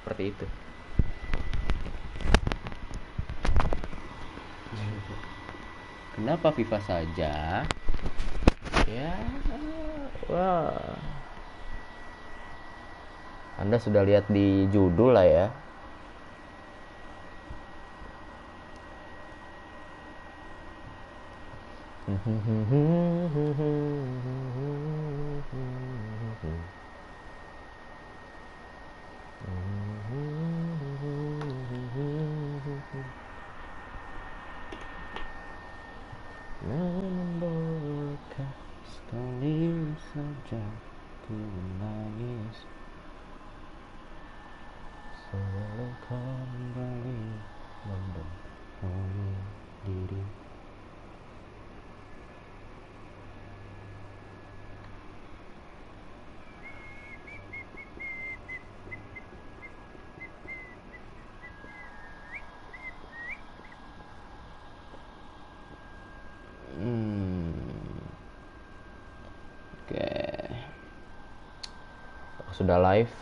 seperti itu. Kenapa FIFA saja? Ya, wah. Anda sudah lihat di judul lah ya. Sekali saja ku menangis sebelum kembali membohongi diri. Oke, sudah live.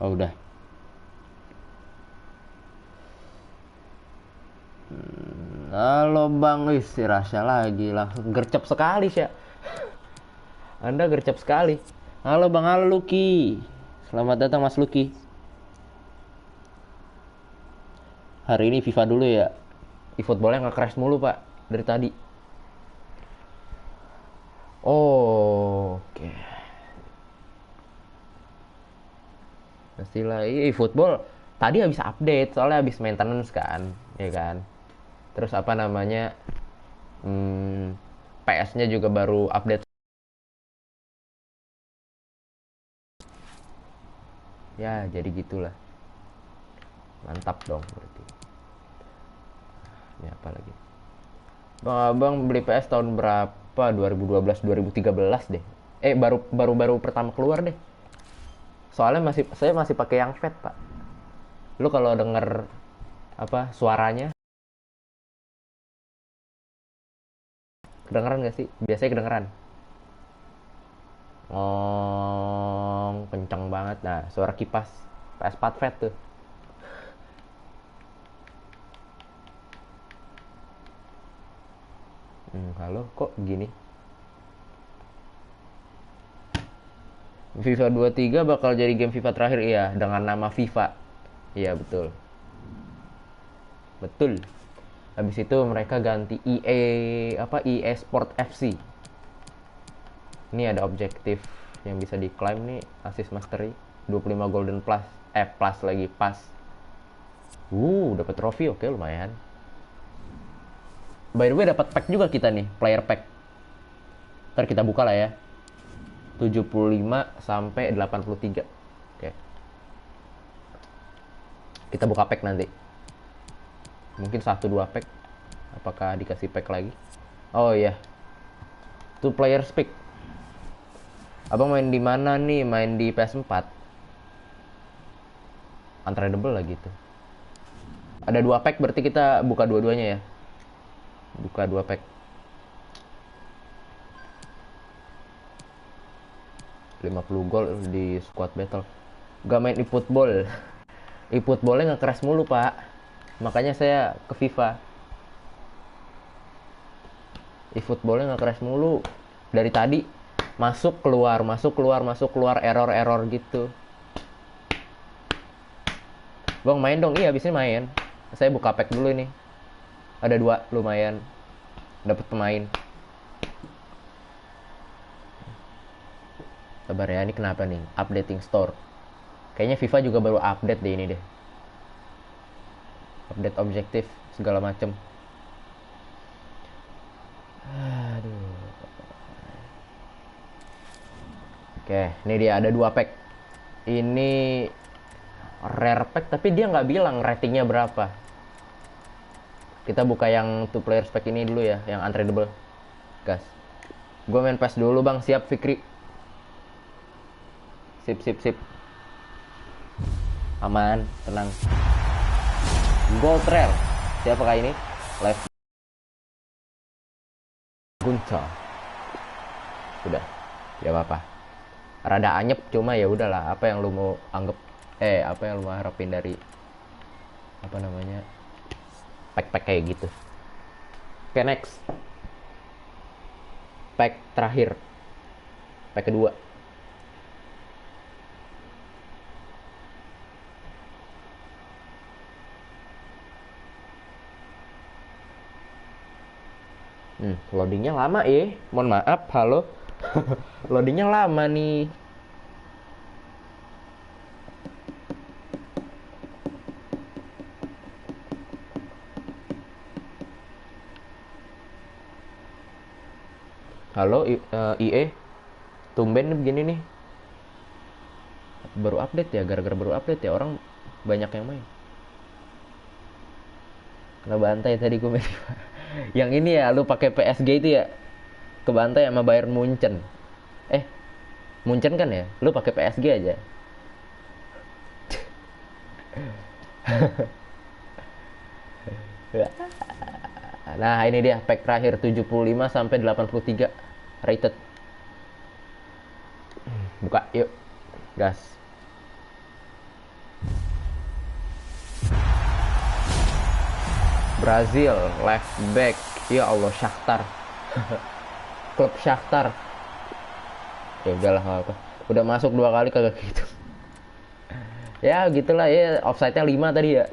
Oh udah. Halo Bang, wis Rasya lagi langsung gercep sekali sih ya. Anda gercep sekali. Halo Bang, halo Lucky. Selamat datang Mas Lucky. Hari ini FIFA dulu ya. E-footballnya nge-crash mulu Pak dari tadi. Oh, oke. Pastilah e-football tadi habis update soalnya habis maintenance kan, ya kan. Terus apa namanya? PS-nya juga baru update. Ya, jadi gitulah. Mantap dong berarti. Ini apa lagi? Bang Abang beli PS tahun berapa? 2012, 2013 deh. Baru pertama keluar deh. Soalnya saya masih pakai yang fat, Pak. Lu kalau denger apa suaranya kedengeran gak sih? Biasanya kedengeran. Oh, kenceng banget. Nah, suara kipas PS4 fat tuh. Halo, kok gini? FIFA 23 bakal jadi game FIFA terakhir, iya, dengan nama FIFA. Iya, betul. Betul. Habis itu mereka ganti EA Sport FC. Ini ada objektif yang bisa diklaim nih, assist mastery, 25 golden plus, plus lagi pas. Dapat trofi, oke lumayan. By the way dapat pack juga kita nih, player pack. Ntar kita buka lah ya. 75 sampai 83. Oke. Kita buka pack nanti. Mungkin 1-2 pack. Apakah dikasih pack lagi? Oh iya. 2 player pick. Abang main di mana nih? Main di PS4. Untradeable lah gitu. Ada 2 pack berarti kita buka dua-duanya ya. Buka 2 pack. 50 gol di squad battle. Gak main e-football. E-footballnya nge-crash mulu Pak. Makanya saya ke FIFA. E-footballnya nge-crash mulu. Dari tadi masuk keluar error gitu. Bang main dong, iya abisnya main. Saya buka pack dulu ini. Ada 2 lumayan. Dapat pemain. Sabar ya, ini kenapa nih? Updating store. Kayaknya FIFA juga baru update deh ini deh. Update objektif segala macem. Aduh. Oke, ini dia ada 2 pack. Ini rare pack tapi dia nggak bilang ratingnya berapa. Kita buka yang 2 player pack ini dulu ya, yang untradeable. Gas. Gue main PES dulu bang, siap Fikri. Sip. Aman, tenang. Gold rare. Siapakah ini? Live. Gunca. Sudah. Ya apa-apa. rada anyep, cuma ya udahlah, apa yang lu mau anggap, apa yang lu mau harapin dari apa namanya pack-pack kayak gitu. Oke, next pack terakhir, pack kedua. Loadingnya lama ya, mohon maaf. Halo. Loadingnya lama nih. Halo IE, tumben nih begini nih. Baru update ya, gara-gara baru update ya orang banyak yang main. Kena bantai tadi gue main. Yang ini ya, lu pakai PSG itu ya, kebantai sama Bayern Munchen. Munchen kan ya, lu pakai PSG aja. Nah, ini dia pack terakhir 75 sampai 83 rated. Buka yuk. Gas. Brazil left back. Ya Allah, Shakhtar. Klub Shakhtar. Ya udahlah, nggak apa. Udah masuk 2 kali kagak gitu. Ya gitulah ya, offside-nya 5 tadi ya.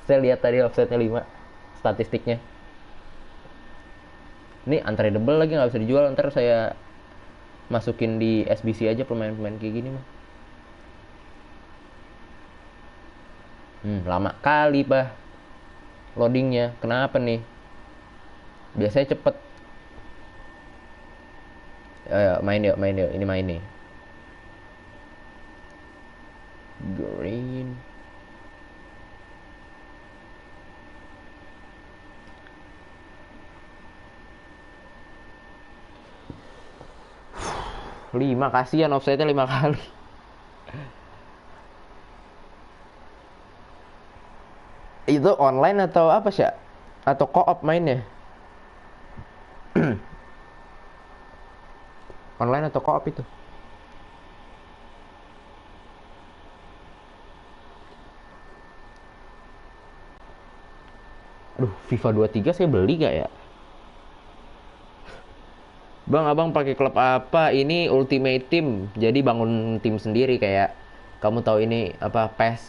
Saya lihat tadi offside-nya 5 statistiknya. Ini untradeable lagi, nggak bisa dijual. Ntar saya masukin di SBC aja pemain-pemain kayak gini mah. Lama kali bah loadingnya. Kenapa nih? Biasanya cepet. Main yuk. Ini main nih. Green. Lima, kasihan offside-nya 5 kali. Itu online atau apa sih? Atau co-op mainnya? Online atau co-op itu? Aduh, FIFA 23 saya beli gak ya? Bang, abang pakai klub apa? Ini Ultimate Team. Jadi bangun tim sendiri kayak kamu tahu ini apa PES,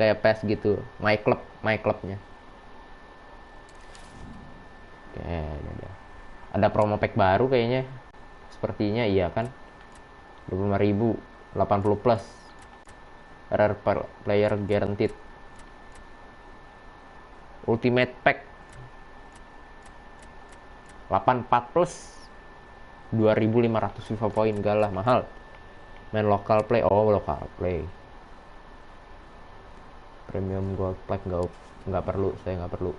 kayak PES gitu. My clubnya. Oke, ada promo pack baru kayaknya. Sepertinya iya kan. 25.000, 80 plus. Rare player guaranteed. Ultimate pack 84 plus 2.500 FIFA point, galah mahal. Main local play, local play. Premium gold pack nggak perlu, saya nggak perlu.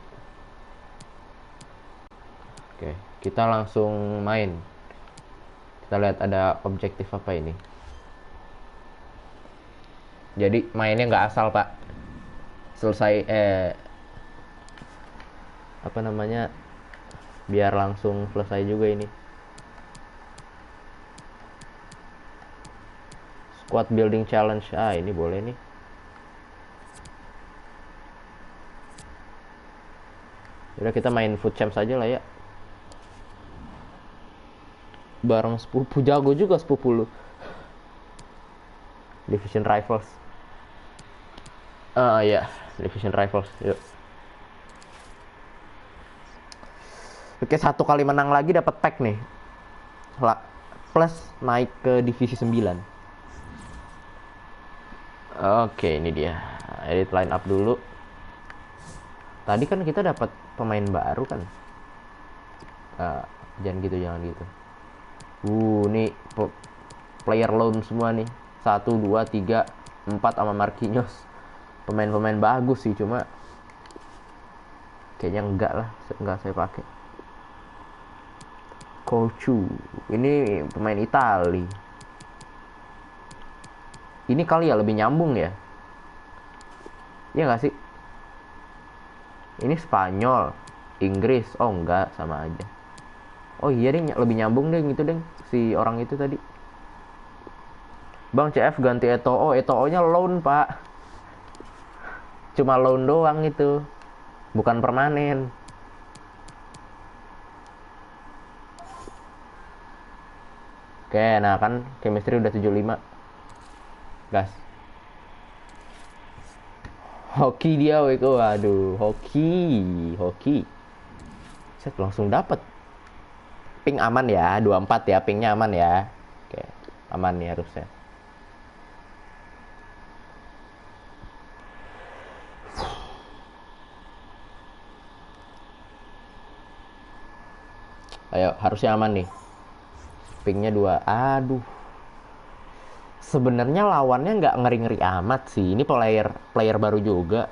Oke, kita langsung main. Kita lihat ada objektif apa ini. Jadi mainnya nggak asal pak. Selesai apa namanya, biar langsung selesai juga ini. Squad building challenge, ini boleh nih. Udah, kita main food champs aja lah ya. Bareng sepupu, jago juga sepupu lu. Division Rivals. Ya, Division Rivals. Yuk. Oke, 1 kali menang lagi dapat pack nih. Plus naik ke divisi 9. Oke, ini dia. Edit line up dulu. Tadi kan kita dapat pemain baru kan. Jangan gitu. Nih player loan semua nih. 1, 2, 3, 4 sama Marquinhos. Pemain-pemain bagus sih, cuma kayaknya enggak saya pakai. Couchu, ini pemain Itali. Ini kali ya lebih nyambung ya. Iya nggak sih? Ini Spanyol, Inggris. Oh enggak, sama aja. Oh iya deh, lebih nyambung deh gitu deh si orang itu tadi. Bang CF ganti Eto'o. Eto'o-nya loan, Pak. Cuma loan doang itu. Bukan permanen. Oke, nah kan chemistry udah 75. Gas. Hoki dia, Wiko. Waduh, hoki. Set langsung dapat. Ping aman ya, 24 ya, pingnya aman ya. Oke, aman nih harusnya. Ayo, harusnya aman nih. Pingnya 2. Aduh. Sebenarnya lawannya nggak ngeri-ngeri amat sih. Ini player baru juga.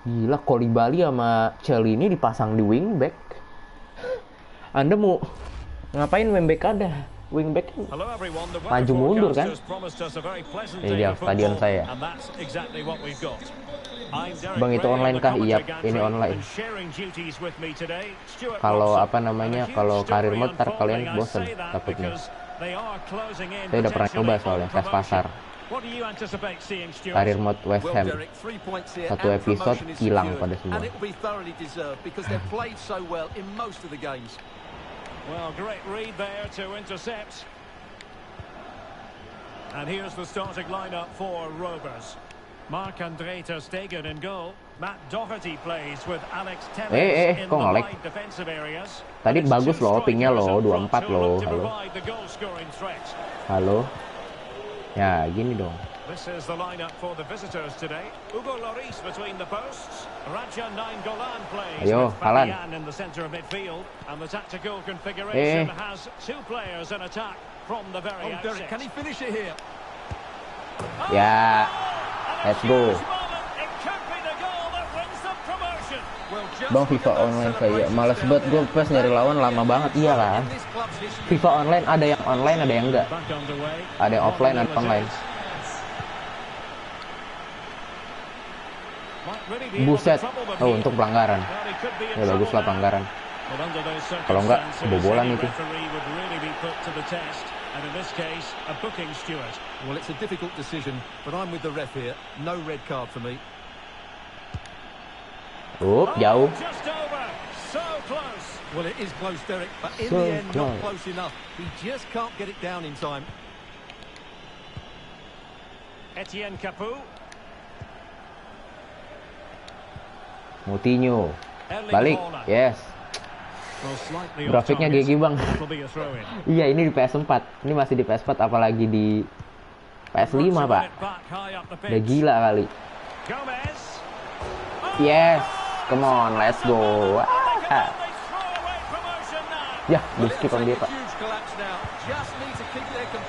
Gila, Koulibaly sama Chiellini dipasang di wingback. Anda mau ngapain wingback ada? Wingback maju mundur kan? Ini dia stadion saya. Bang, itu online kah? Iya, ini online. Kalau apa namanya, kalau karir mode ntar kalian bosen takutnya. Saya udah pernah coba soalnya tes pasar. Karir mode West Ham. Satu episode hilang pada semua. Well, great read there to intercept. And here's the starting lineup for Rovers. Marc-André ter Stegen in goal. Matt Doherty plays with Alex Telles in the wide defensive areas. Tadi bagus loh, pingnya loh, 24 loh. Halo. Ya, gini dong. This is the lineup for the visitors today. Hugo Lloris between the posts. Raja Nainggolan plays with Fabian in the center of midfield, and the tactical configuration has two players in attack from the very outset. Derek, can he finish it here? Ya, let's go. Bang, FIFA online kayak males banget gue pas nyari lawan lama banget. Iya kan? FIFA online ada yang online, ada yang enggak. Ada yang offline, ada online. Buset. Oh, untuk pelanggaran. Ya baguslah pelanggaran. Kalau enggak, kebobolan itu. Well, it's a difficult decision, but I'm with the ref here. No red card for me. Jauh. Well, it is close, Derek, but in the end, not close enough. He just can't get it down in time. Etienne Capoue. Moutinho. Balik. Yes. Grafiknya GG, Bang. Iya, ini di PS4. Ini masih di PS4, apalagi di PS5, Pak. Udah gila kali. Yes. Come on, let's go. Ya, di skip on dia, Pak.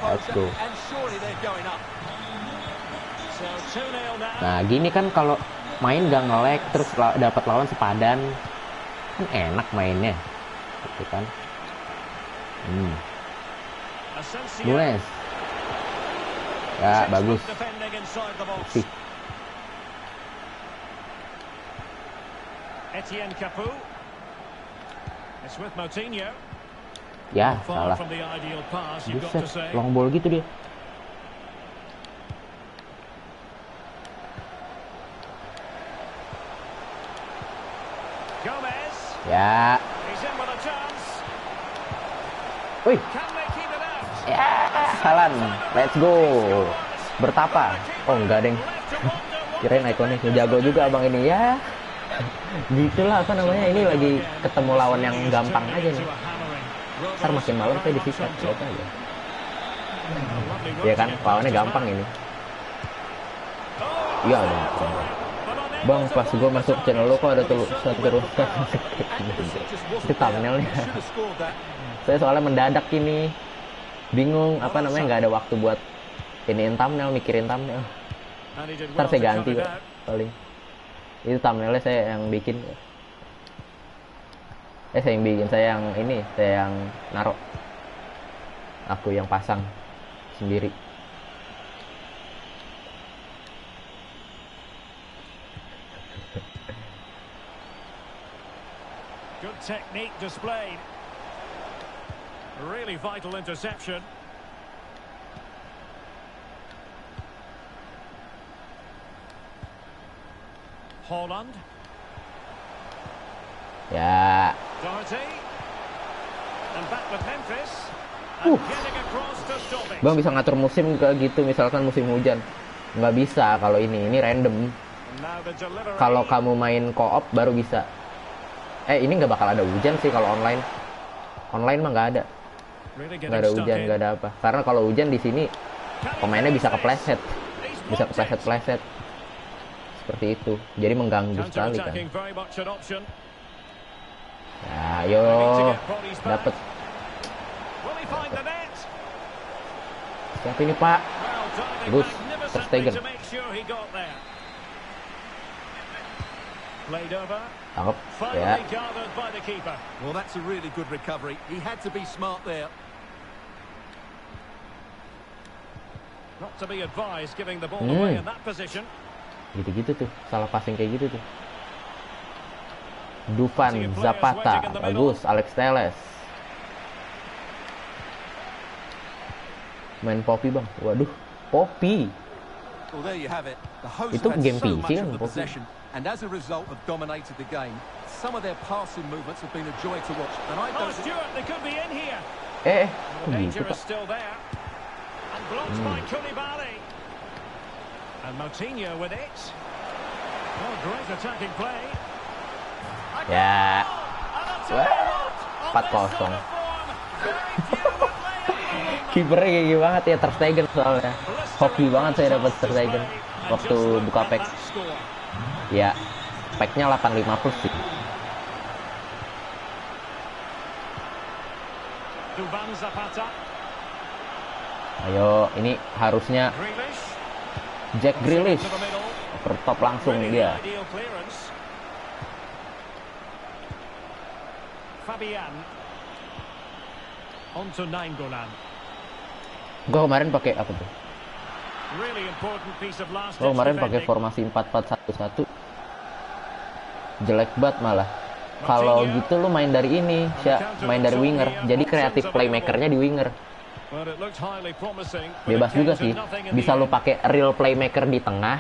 Let's go. Nah, gini kan kalau main gak nge-lag terus dapat lawan sepadan, kan enak mainnya, gitu kan? Nunes. Ya, bagus. Sih. Etienne Capoue. It's with Moutinho. Ya, salah. Buset, long ball gitu dia. Gomez. Ya. He's in with a chance. Wih. Can they keep it out? Ya, Halan. Let's go. Bertapa. Oh, enggak, Deng. Kirain ikonnya jago juga Abang ini ya. Gitulah apa namanya, ini lagi ketemu lawan yang gampang aja nih. Ntar makin malam saya disikat lihat aja. Ya kan, lawannya gampang ini. Iya dong. Bang, pas gue masuk channel lo kok ada tulisan terus. Itu thumbnailnya. Saya soalnya mendadak ini. Bingung apa namanya, nggak ada waktu buat iniin thumbnail, mikirin thumbnail. Ntar saya ganti paling. Itu thumbnailnya saya yang bikin. Saya yang bikin, saya yang naruh. Aku yang pasang sendiri. Good technique displayed. Really vital interception. Holland. Ya. Doherty. And back with Memphis. And getting across to stop it. Bang bisa ngatur musim kayak gitu, misalkan musim hujan. Nggak bisa kalau ini random. Now the delivery. Kalau kamu main co-op baru bisa. Ini nggak bakal ada hujan sih kalau online. Online mah nggak ada. Really Nggak ada getting hujan, stuck in. nggak ada apa. Karena kalau hujan di sini pemainnya bisa kepleset, bisa kepleset-pleset. Seperti itu. Jadi mengganggu sekali kan. Counter-attacking very much an option. Ya, ayo dapat. Will he find the net? Siapa ini, Pak? Well, diving Bagus. Ter magnificently Stegen. to make sure he got there. Played over. Tangkap. Ya. Finally gathered by the keeper. Well, that's a really good recovery. He had to be smart there. Not to be advised giving the ball away in that position. Gitu-gitu tuh. Salah passing kayak gitu tuh. Dufan Zapata. Bagus. Alex Telles. Main Poppy, Bang. Waduh. Poppy. Well, there you have it. The hosts Itu had game so PC much kan, of the Poppy? possession, and as a result have dominated the game. Some of their passing movements have been a joy to watch, and I Oh, don't. Stewart, they could be in here. The The danger gitu, is Pak. still there. And blocked by Koulibaly. And Moutinho with it. Oh, great attacking play. Ya. And I'll tell Wah, you what, on 4-0. this sort of form, very few would lay it. Kipernya gigi banget ya, Ter Stegen soalnya. Hoki banget saya dapat Ter Stegen waktu buka pack. Ya, packnya 85 plus sih. Dufan Zapata. Ayo, ini harusnya Grealish. Jack Grealish. To the middle. Over top langsung Really dia. ideal clearance. Fabian. On to Nainggolan. Gua kemarin pakai apa tuh? Really important piece of last Gua kemarin pakai defending. formasi 4-4-1-1. Jelek banget malah. Kalau gitu lu main dari ini, main dari winger. Jadi kreatif playmakernya di winger. But it looked highly promising, but Bebas it came juga to sih. nothing in the Bisa lu end. pakai real playmaker di tengah,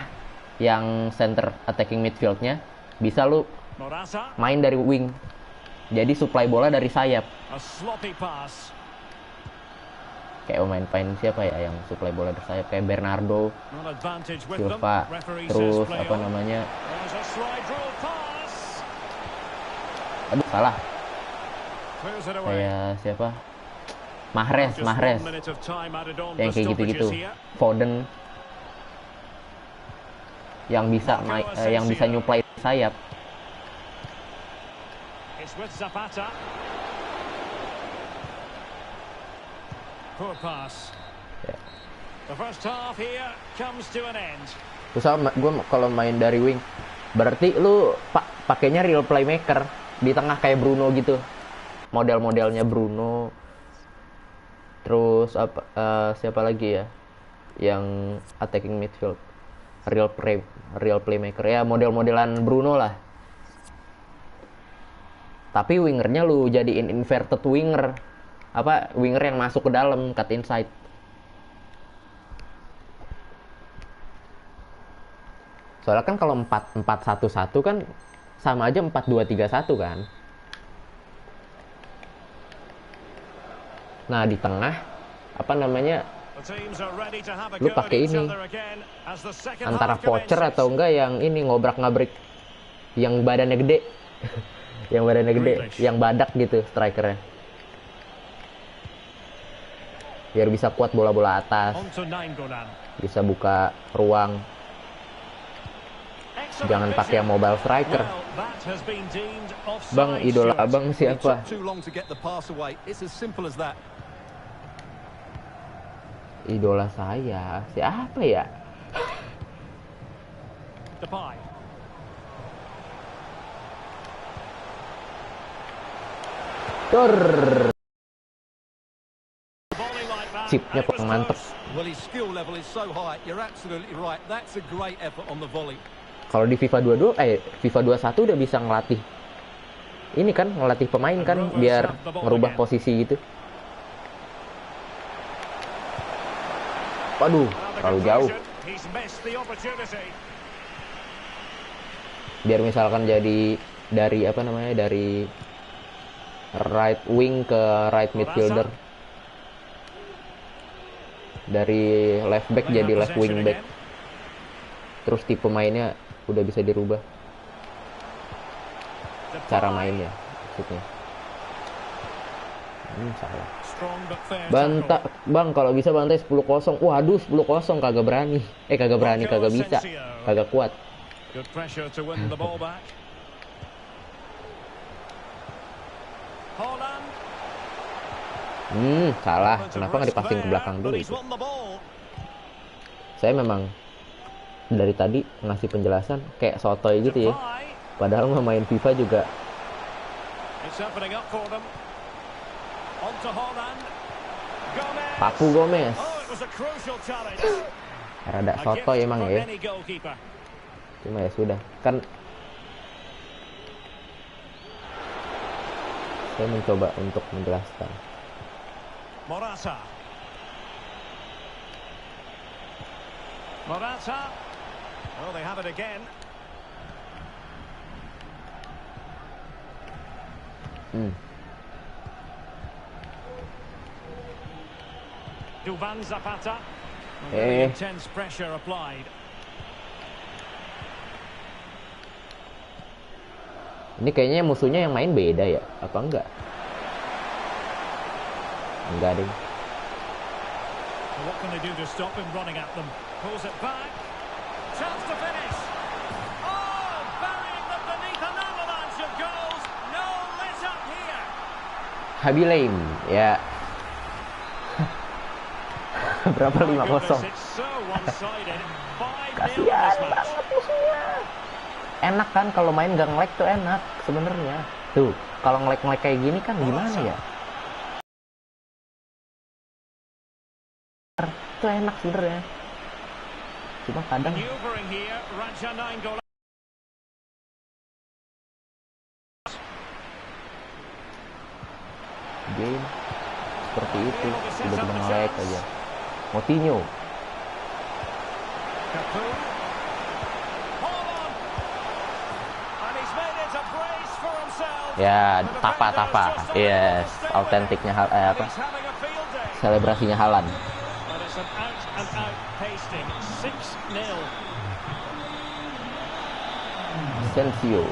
yang center attacking midfieldnya. Bisa lu Morata, main dari wing. Jadi supply bola dari sayap. a sloppy pass. Kayak pemain siapa ya yang supply bola dari sayap? Kayak Bernardo An advantage with them. Silva. Referee Terus says play apa on. namanya? There's a slide rule pass. Aduh, salah. Clears it away. Kayak siapa? Mahrez. Just 1 minute of time added on Yang for kayak gitu-gitu. stoppages here. Foden yang bisa nyuplai sayap. It's with Zapata. Poor pass. Ya. The first half here comes to an end. Terus gue kalau main dari wing, berarti lu pakainya real playmaker di tengah kayak Bruno gitu. Model-modelnya Bruno. Terus siapa lagi ya? Yang attacking midfield. Real playmaker ya, model-modelan Bruno lah. Tapi wingernya lu jadiin inverted winger. Winger yang masuk ke dalam, cut inside. Soalnya kan kalau 4-4-1-1 kan sama aja 4-2-3-1 kan. Nah, di tengah The teams are ready to have a lu go at pakai each ini other again as the second antara half poacher commences. atau enggak yang ini ngobrak-ngabrik, yang badannya gede. Yang badannya gede, Grealish. yang badak gitu strikernya. Biar bisa kuat bola-bola atas, On to Nainggolan. bisa buka ruang. Excellent Jangan pakai yang vision. mobile striker. Well, that has been deemed offside, Bang, idola Stuart. abang It siapa? took too long to get the pass away. It's as simple as that. Idola saya siapa ya? Depay. Tur, Volley like that, chipnya and it was kurang mantep. close. Well, his skill level is so high. You're absolutely right. That's a great effort on the volley. Kalau di FIFA 22, FIFA 21 udah bisa ngelatih. Ini kan ngelatih pemain kan biar ngerubah posisi gitu. Waduh, terlalu jauh. Biar misalkan jadi dari apa namanya, dari right wing ke right midfielder, dari left back jadi left wing back, terus tipe mainnya udah bisa dirubah, cara mainnya maksudnya. Salah. Bantai bang, kalau bisa bantai 10-0. Waduh, 10-0 kagak berani. Kagak berani, kagak bisa, kagak kuat. Salah. Kenapa nggak dipasing ke belakang dulu itu? Saya memang dari tadi ngasih penjelasan kayak sotoy gitu ya. Padahal main FIFA juga. Papu Gomez. Rada sotoy emang ya. Cuma ya sudah. Kan saya mencoba untuk menjelaskan. Morata. Oh, they have it again. Duvan Zapata. Very intense pressure applied. Ini kayaknya musuhnya yang main beda ya? Apa enggak? Enggak deh. What can they do to stop him running at them? Pulls it back. Chance to finish. Oh, burying them beneath an avalanche of goals. No let up here. Habilaim, ya. Berapa 5-0? Kasihan banget musuhnya. Enak kan kalau main gak nge-lag tuh, enak sebenarnya. Tuh, kalau nge-lag kayak gini kan gimana ya? Itu enak sebenarnya. Cuma kadang game seperti itu, tiba-tiba nge-lag aja. Moutinho. Ya, tapa. Yes, autentiknya apa? Selebrasinya Haaland. Asensio.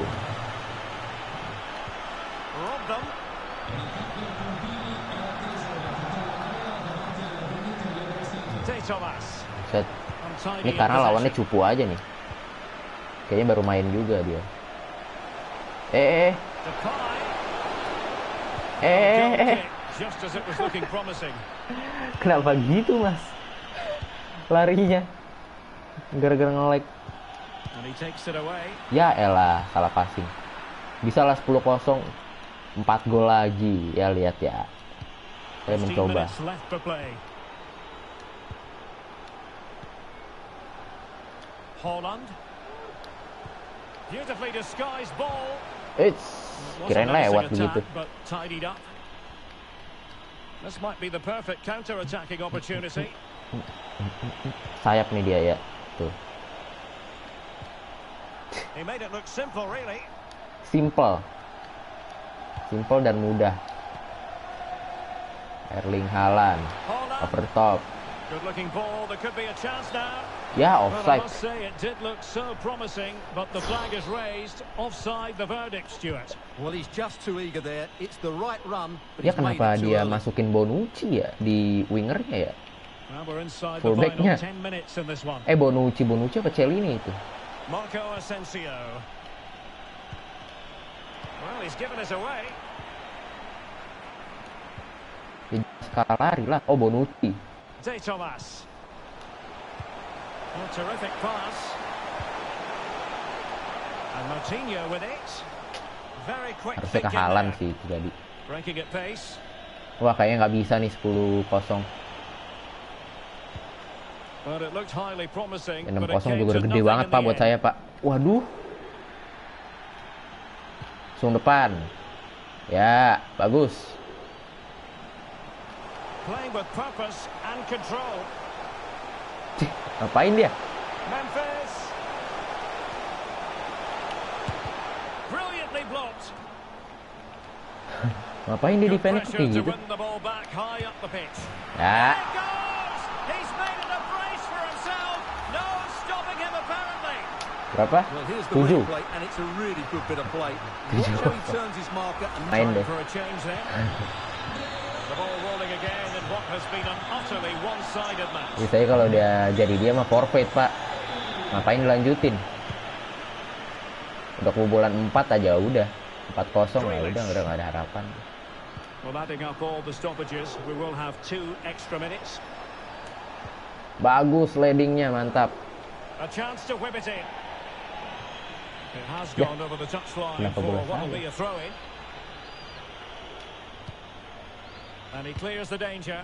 Set. Ini karena lawannya cupu aja nih. Kayaknya baru main juga dia. Kenapa gitu mas? Larinya gara-gara nge-lag. Ya elah, salah passing. Bisa lah 10-0, 4 gol lagi. Ya lihat ya. Saya mencoba. Holland. Beautifully disguised ball. Kirain lewat begitu. This might be the perfect counter-attacking opportunity. Sayap nih dia ya. Tuh. He made it look simple, really. Simple dan mudah. Erling Haaland over the top. Good looking ball. There could be a chance now. Ya, offside. Well, I must say it did look so promising, but the flag is raised. Offside the verdict, Stuart. Well, he's just too eager there. It's the right run, but ya kenapa dia masukin Bonucci ya di wingernya ya? Fullbacknya. Bonucci apa Cellini itu? Marco Asensio. Well, he's given us away. Sekarang lari lah. Oh, Bonucci. De Thomas. A terrific pass. And Moutinho with it. Very quick. Harusnya ke Haaland sih itu tadi. Breaking at pace. Wah, kayaknya nggak bisa nih 10-0. But it looked highly promising. 6-0 juga udah gede banget Pak buat saya Pak. Waduh. Langsung depan. Ya, bagus. Playing with purpose and control. Ngapain dia? Memphis. Brilliantly blocked. Ngapain dia defend kayak Pressure to gitu? win the ball back high up the pitch. Ya, There it goes. He's made it a brace for himself. No one stopping him apparently. berapa? Well, here's the 7. replay, and it's a really good bit of play. Watch how he turns his marker and Main Time deh. for a change then. The ball rolling again in what has been an utterly one-sided match. Biasanya kalau dia jadi dia mah forfeit, Pak. Ngapain dilanjutin? Udah kebobolan 4 aja udah. 4-0 lah udah nggak ada harapan. Well, adding up all the stoppages, we will have 2 extra minutes. Bagus leadingnya, mantap. A chance to whip it in. It has gone over the touchline Kenapa for bola what will saya? be a throw-in. And he clears the danger.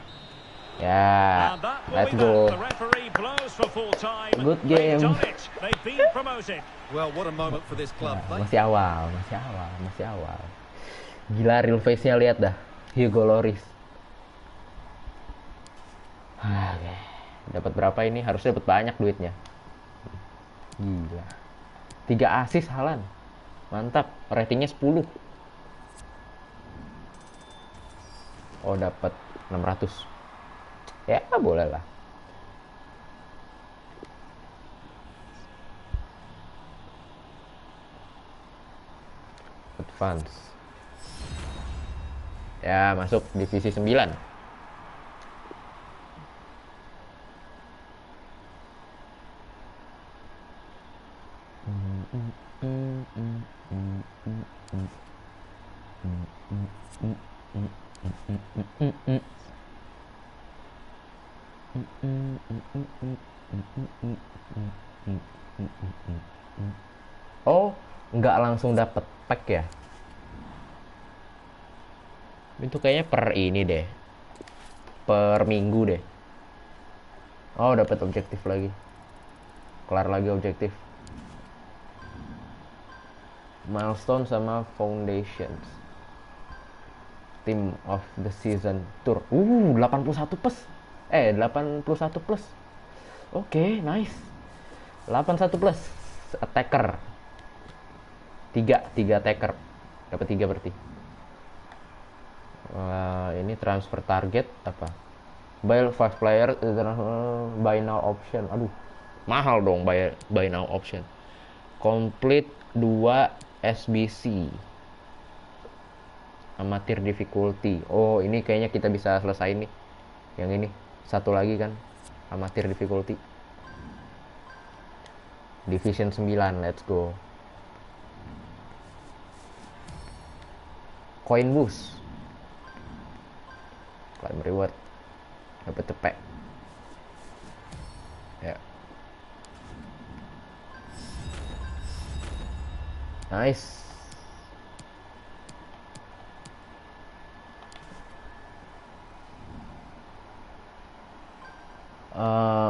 Ya, And that will let's be go. that. The referee blows for full time. Good They've game. done it. They've been promoted. Well, what a moment for this club. Nah, masih awal. Gila, real face-nya lihat dah. Hugo Lloris. Dapat berapa ini? Harusnya dapat banyak duitnya. Gila. 3 assist Haaland. Mantap, ratingnya 10. Oh, dapat 600. Ya, boleh lah. Advance. Ya, masuk divisi 9. Oh, nggak langsung dapet pack ya? Itu kayaknya per ini deh, per minggu deh. Oh, dapat objektif lagi, kelar lagi objektif. Milestone sama Foundations. Team of the Season Tour. 81 plus. 81 plus. Oke, nice. 81 plus. Attacker. 3 attacker. Dapat 3 berarti. Ini transfer target apa? Buy 5 player, buy now option. Aduh, mahal dong buy now option. Complete 2 SBC. Amatir difficulty. Oh, ini kayaknya kita bisa selesai nih. Yang ini. Satu lagi kan. Amatir difficulty. Division 9, let's go. Coin boost. Climb reward. Dapat cepet. Ya. Nice.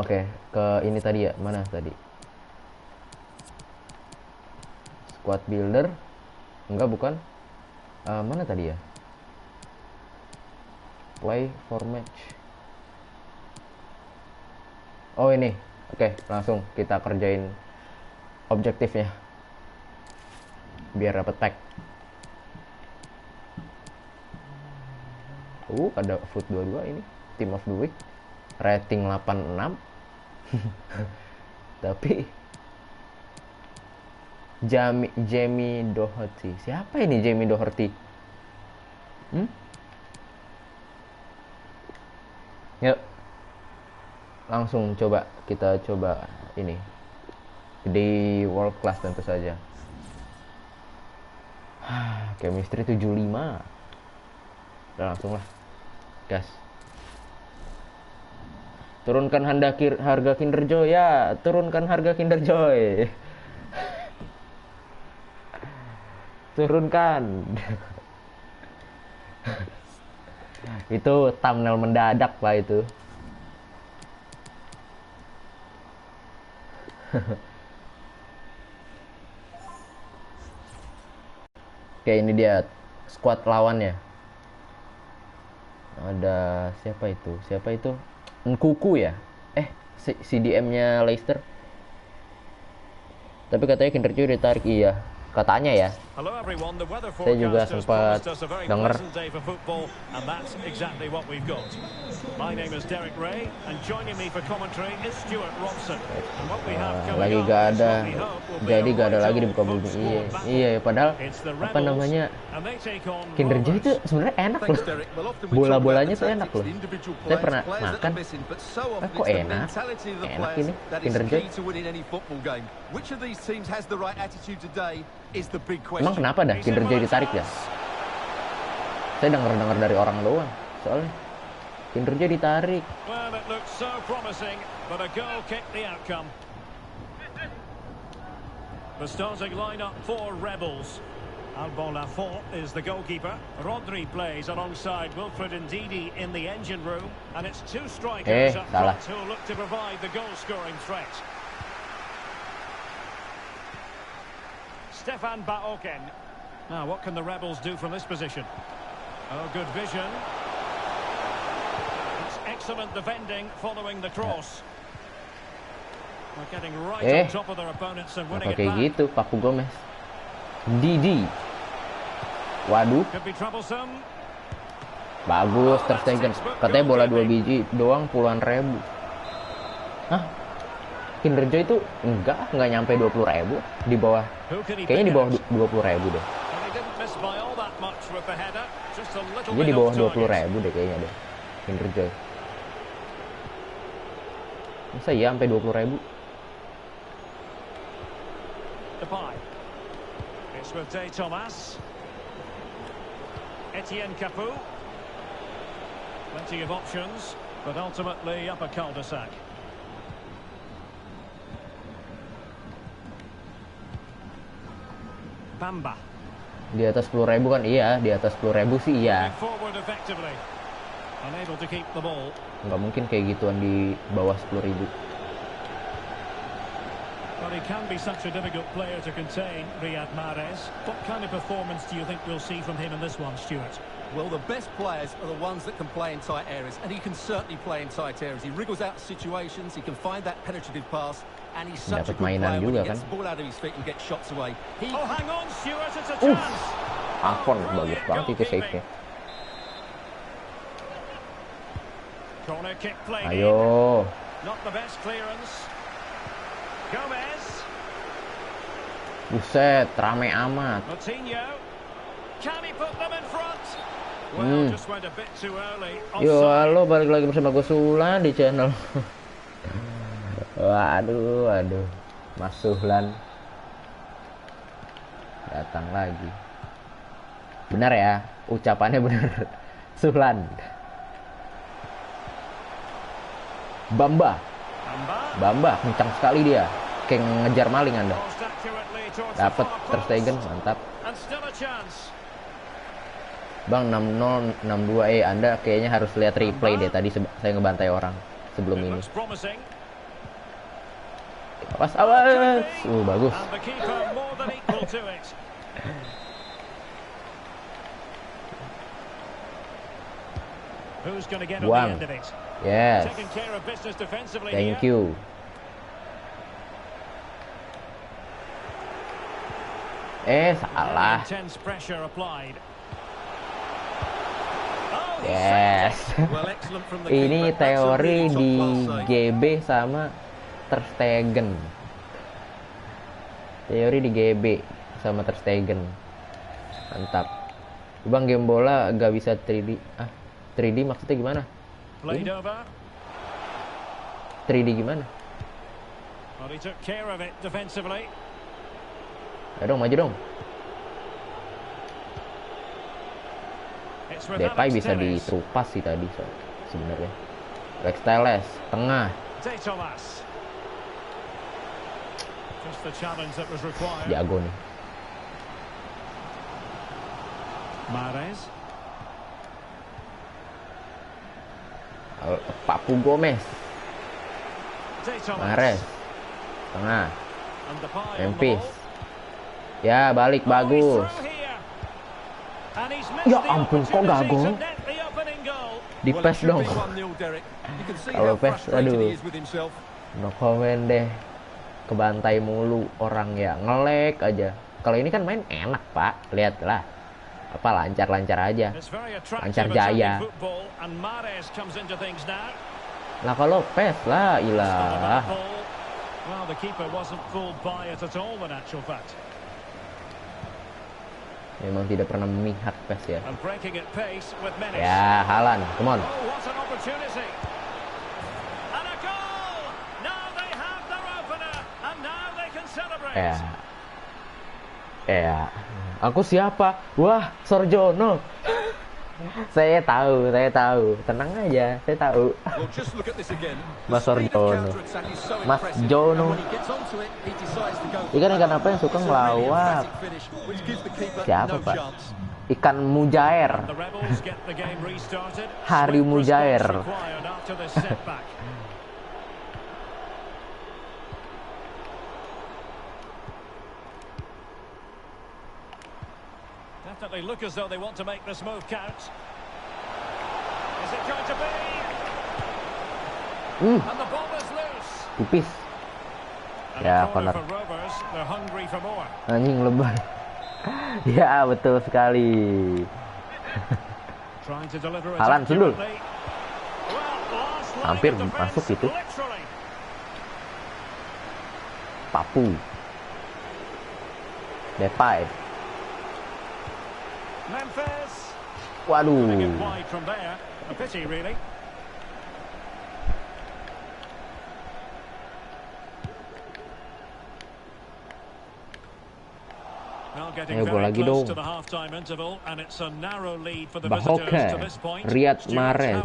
Oke, ke ini tadi ya. Mana tadi? Squad builder. Enggak, bukan. Mana tadi ya? Play for match. Oh, ini. Oke, langsung kita kerjain objektifnya. Biar dapat pack. Ada foot 22 ini. Team of the week. Rating 86. Tapi Jamie Doherty. Siapa ini Jamie Doherty? Yuk. Langsung kita coba ini. Di world class tentu saja. Chemistry 75. Udah langsung lah. Gas. Turunkan harga Kinder Joy ya. Turunkan harga Kinder Joy. Turunkan. Itu thumbnail mendadak Pak itu. Oke, ini dia squad lawannya. Ada siapa itu? Nkuku ya? CDM-nya Leicester. Tapi katanya Kinderjoy ditarik, iya. Katanya ya. Saya juga sempat denger. Lagi gak ada, jadi gak ada lagi di muka bumi. Iya, padahal apa namanya, Kinderjoy itu sebenarnya enak loh. Bola-bolanya tuh enak loh. Saya pernah makan. Kok enak? Enak ini Kinderjoy. Emang kenapa dah Kinderjoy ditarik ya? Saya dengar dari orang doang. Soalnya Kinderjoy ditarik. The starting lineup for Rebels. Alban Lafont is the goalkeeper. Rodri plays alongside Wilfred Ndidi in the engine room, and it's two strikers up front who look to provide the goal-scoring threat. Stefan Baoken. Now, what can the Rebels do from this position? Oh, good vision. It's excellent defending following the cross. They're getting right on top of their opponents and winning it back. Kayak gitu, Papu Gomez. Didi. Waduh. Could be troublesome. Bagus, Ter Stegen. Katanya bola 2 biji doang puluhan ribu. Hah? Kinderjoy itu enggak nyampe 20.000 di bawah. Kayaknya di bawah 20.000 deh. Dia di bawah 20.000 deh kayaknya deh. Kinderjoy. Masa ya sampai 20.000? It's with De Thomas. Etienne Capoue. Plenty of options, but ultimately up a cul-de-sac. Bamba. Di atas 10.000 kan? Iya, di atas 10.000 sih iya. Nggak mungkin kayak gituan di bawah 10.000. But he can be such a difficult player to contain, Riyad Mahrez. What kind of performance do you think we'll see from him in this one, Stuart? Well, the best players are the ones that can play in tight areas, and he can certainly play in tight areas. He wriggles out situations, he can find that penetrative pass, and he's such a good player when he gets the ball out of his feet and gets shots away. Oh, hang on, Stuart, it's a chance. Alfon bagus banget itu save-nya. Corner kick played. Ayo. Not the best clearance. Gomez. Buset, rame amat. Coutinho. Can he put them in front? Well, just went a bit too early. Yo, halo, balik lagi bersama gue Sulan di channel. Waduh. Mas Sulan datang lagi. Benar ya, ucapannya benar. Sulan. Bamba, kencang sekali dia. Kayak ngejar maling Anda. Dapat Ter Stegen, mantap. Bang 6-0, 6-2. Anda kayaknya harus lihat replay deh. Tadi saya ngebantai orang sebelum ini. Awas. Bagus. Buang. Yes. Thank you. Salah. Yes. Ini teori di GB sama Ter Stegen. Teori di GB sama Ter Stegen. Mantap. Bang, game bola gak bisa 3D. 3D maksudnya gimana? 3D gimana? Ayo dong, maju dong. Depay bisa diterupas sih tadi sebenarnya. Rex Telles, tengah. Jago nih. Mahrez. Papu Gomez. Mahrez. Tengah. Memphis. Ya, balik bagus. Ya ampun, kok gak gol? Di PES dong. Kalau PES, aduh. No comment deh. Kebantai mulu orang ya, nge-lag aja. Kalau ini kan main enak, Pak. Lihatlah. Apa lancar-lancar aja. Lancar jaya. Lah kalau PES lah, ilah. Memang tidak pernah memihak PES ya. Ya, Haaland, come on. Aku siapa? Wah, Sorjono. Saya tahu. Tenang aja, saya tahu. Mas Sorjono. Mas Jono. Ikan apa yang suka ngelawak? Siapa, Pak? Ikan mujair. Hari mujair. They look as though they want to make this move count. Is it going to be? And the ball is loose. Tipis. Ya, corner. Anjing lebay. Ya, betul sekali. Haaland sundul. Hampir masuk itu. Papu. Depay. Memphis. Waduh. Ayo gol lagi dong. Bahoke, Riyad Mahrez.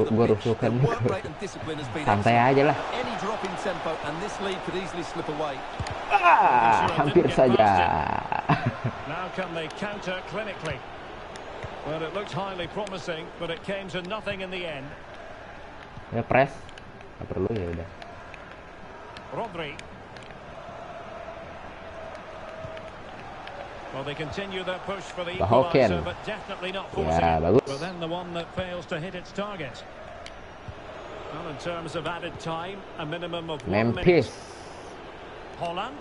Gue rusuhkan. Santai aja lah. Hampir saja. Ya press. Gak perlu ya udah. Rodri. Well, they continue their push for the equalizer, but definitely not forcing it. But then the one that fails to hit its target. Well, in terms of added time, a minimum of 1 minute. Memphis. Holland.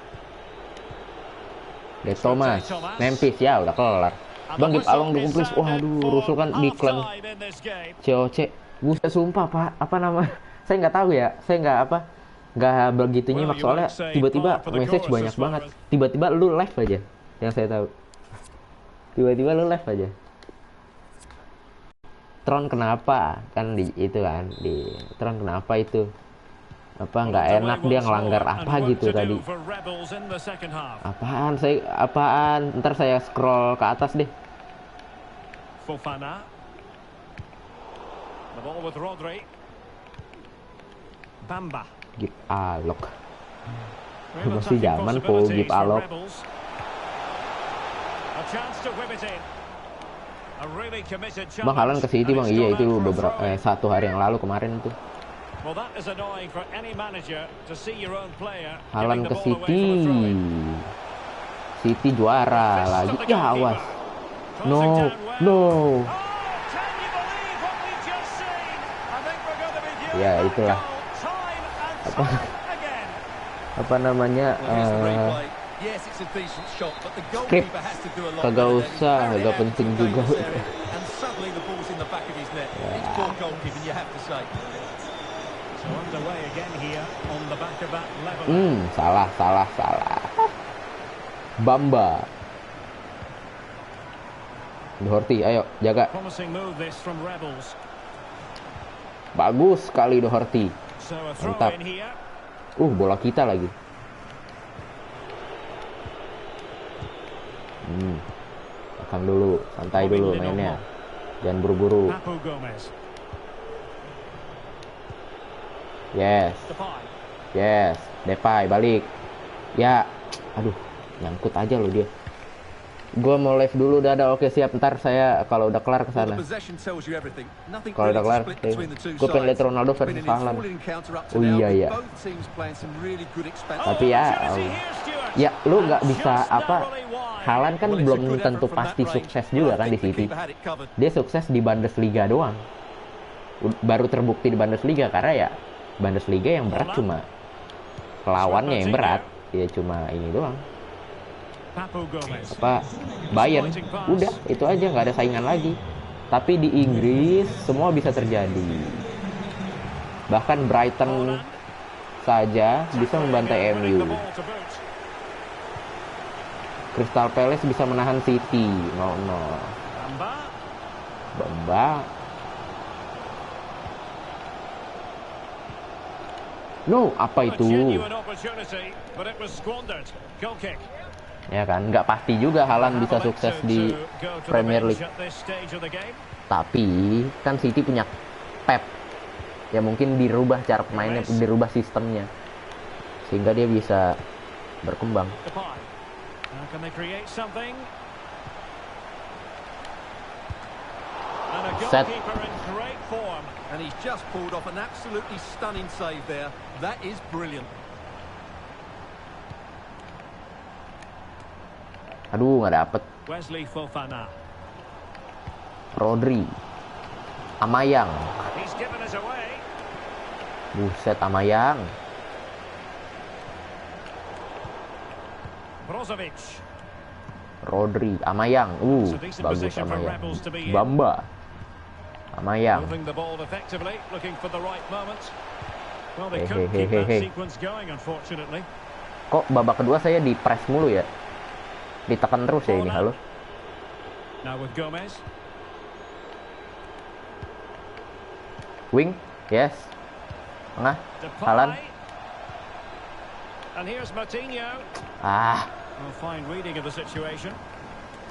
De Thomas. Memphis ya udah kelar. Bang Gip Along dukung please. Waduh, rusuh kan di klan COC. Buset sumpah, Pak. Apa nama? Saya nggak tahu ya. Saya nggak begitu nyimak soalnya tiba-tiba message banyak banget. Tiba-tiba lu live aja. Yang saya tahu tiba-tiba lu live aja. Tron kenapa kan di itu kan di Tron kenapa itu apa nggak enak dia ngelanggar apa gitu tadi. Apaan ntar saya scroll ke atas deh. Fofana. The ball with Rodri. Bamba. Gip Alok masih zaman po Gip Alok. Bang Haaland ke City bang, iya itu beberapa 1 hari yang lalu kemarin itu. Haaland ke City, City juara lagi, ya awas, no. Ya itulah apa namanya skrip kagak usah, agak penting juga. Salah. Bamba. Doherty, ayo jaga. Bagus sekali Doherty. Mantap. Bola kita lagi. Belakang dulu, santai dulu mainnya. Jangan buru-buru. Yes. Depay balik. Ya. Aduh, nyangkut aja loh dia. Gua mau live dulu, udah oke siap. Ntar saya kalau udah kelar ke sana. Kalau udah kelar, gue pengen lihat Ronaldo versus Haaland. Oh iya. Tapi ya lu nggak bisa Haaland kan belum tentu pasti sukses juga kan di City. Dia sukses di Bundesliga doang. baru terbukti di Bundesliga, karena ya Bundesliga yang berat cuma lawannya yang berat, ya cuma ini doang. Apa Bayern, udah itu aja, nggak ada saingan lagi. Tapi di Inggris semua bisa terjadi. Bahkan Brighton saja bisa membantai MU. Crystal Palace bisa menahan City 0-0. Bamba. No, apa itu? Ya kan, nggak pasti juga Haaland bisa sukses di Premier League. Tapi kan City punya Pep. Ya mungkin dirubah cara pemainnya, dirubah sistemnya, sehingga dia bisa berkembang. Set. And he's just pulled off an absolutely stunning save there. That is brilliant. Aduh, nggak dapet. Wesley Fofana. Rodri. Amayang. He's given us away. Buset, Amayang. Brozovic. Rodri, Amayang. Bagus Amayang. Bamba. Amayang. Kok babak kedua saya di press mulu ya? Ditekan terus ya ini, halo. Wing, yes. Tengah, Haaland.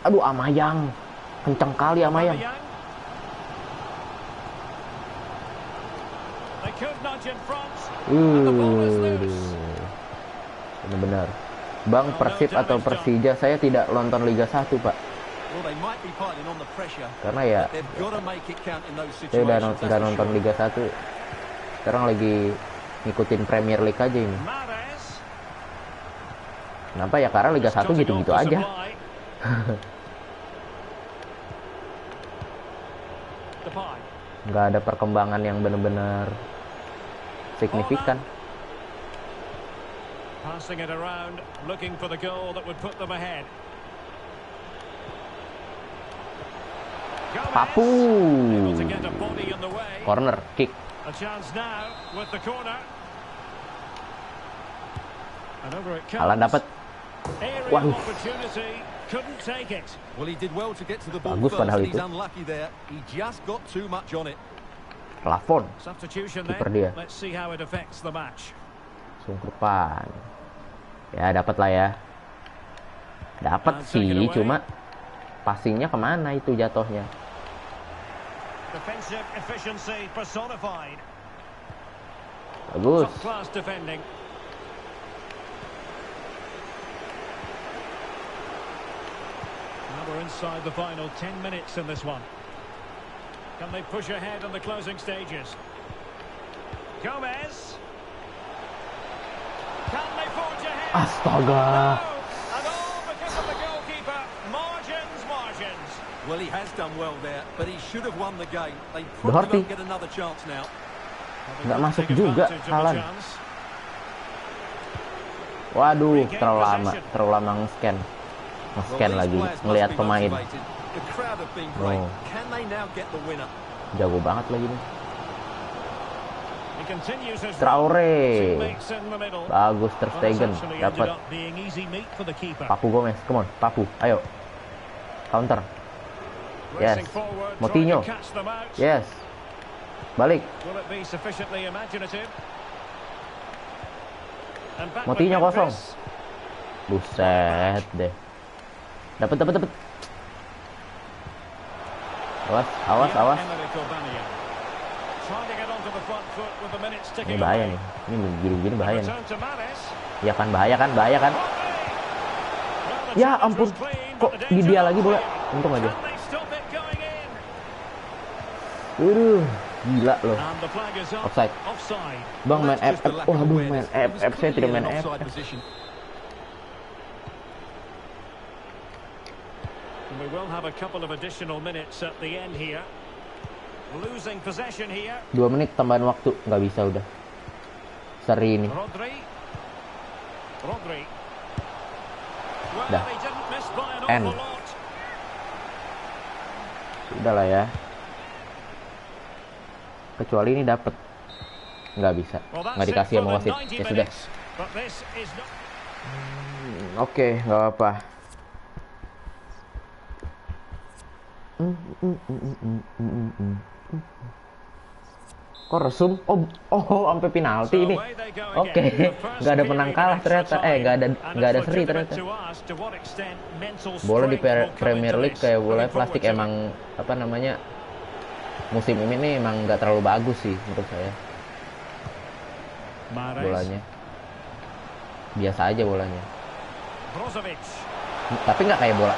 Aduh, Amayang. Kenceng kali Amayang. Benar-benar. Bang, Persib atau Persija, saya tidak nonton Liga 1, Pak. Karena ya saya udah nggak nonton Liga 1. Sekarang lagi ngikutin Premier League aja ini. Kenapa ya? Karena Liga 1 gitu-gitu aja. Nggak ada perkembangan yang benar-benar signifikan. Passing it around, looking for the goal that would put them ahead. Papu. Corner kick. A chance now with the corner. Haaland dapat. Waduh. Bagus padahal itu. Plafon. Kiper dia. Sungkepan. Ya dapat lah ya. Dapat sih, cuma passingnya kemana itu jatuhnya. Bagus. Now we're inside the final 10 minutes in this one. Can they push ahead in the closing stages? Gomez. Can they forge ahead? Astaga. And all because of the goalkeeper. Margins. Well, he has done well there, but he should have won the game. They probably won't get another chance now. Nggak masuk juga Haaland. Waduh, terlalu lama nge-scan. Nge-scan lagi, ngelihat pemain. Oh. Jago banget lagi nih. Traore. Bagus, Ter Stegen. Dapat. Papu Gomez, come on, Papu, ayo. Counter. Yes. Moutinho. Yes. Balik. Moutinho kosong. Buset deh. Dapat. Awas. Ini bahaya nih. Ini gini bahaya nih. Ya kan, bahaya kan. Ya ampun. Kok di dia lagi bola? Untung aja. Gila loh. Offside. Bang, main FF. Aduh, main FF. Saya tidak main FF. We will have a couple of additional minutes at the end here. Losing possession here. 2 menit tambahan waktu, nggak bisa udah. Seri ini. Rodri. Dah. N. Udah lah ya. Kecuali ini dapet. Nggak bisa. Nggak dikasih sama wasit. Ya sudah. Oke, nggak apa-apa. Kok resum? Oh, sampai penalti ini. Oke, nggak ada menang kalah ternyata. Nggak ada seri ternyata. Bola di Premier League kayak bola plastik emang apa namanya? Musim ini nih emang nggak terlalu bagus sih menurut saya. Bolanya biasa aja bolanya. Tapi nggak kayak bola.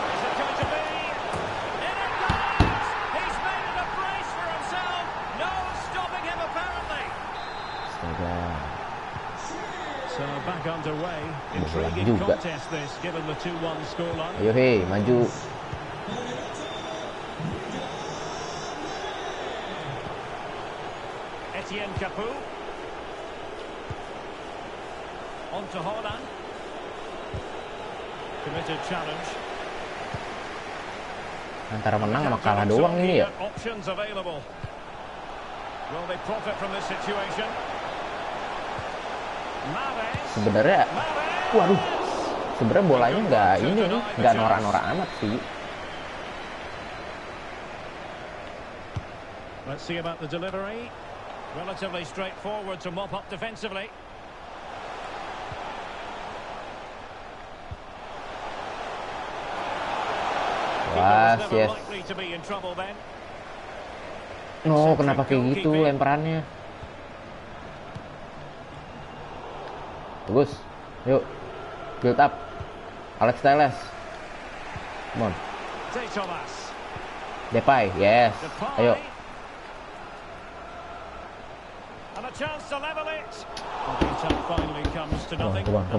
So back underway. Intriguing contest this, given the 2-1 scoreline. Ayo hei, maju. Etienne Capoue. On to Haaland. Committed challenge. Antara menang sama kalah doang ini ya. Options available. Will they profit from this situation? Sebenarnya, waduh, sebenarnya bolanya nggak norak-norak amat sih. Let's see about the delivery. Relatively straightforward to mop up defensively. Wah, yes. No, kenapa kayak gitu lemparannya? Bagus, yuk, build up, Alex Telles, come on, Depay, yes, ayo.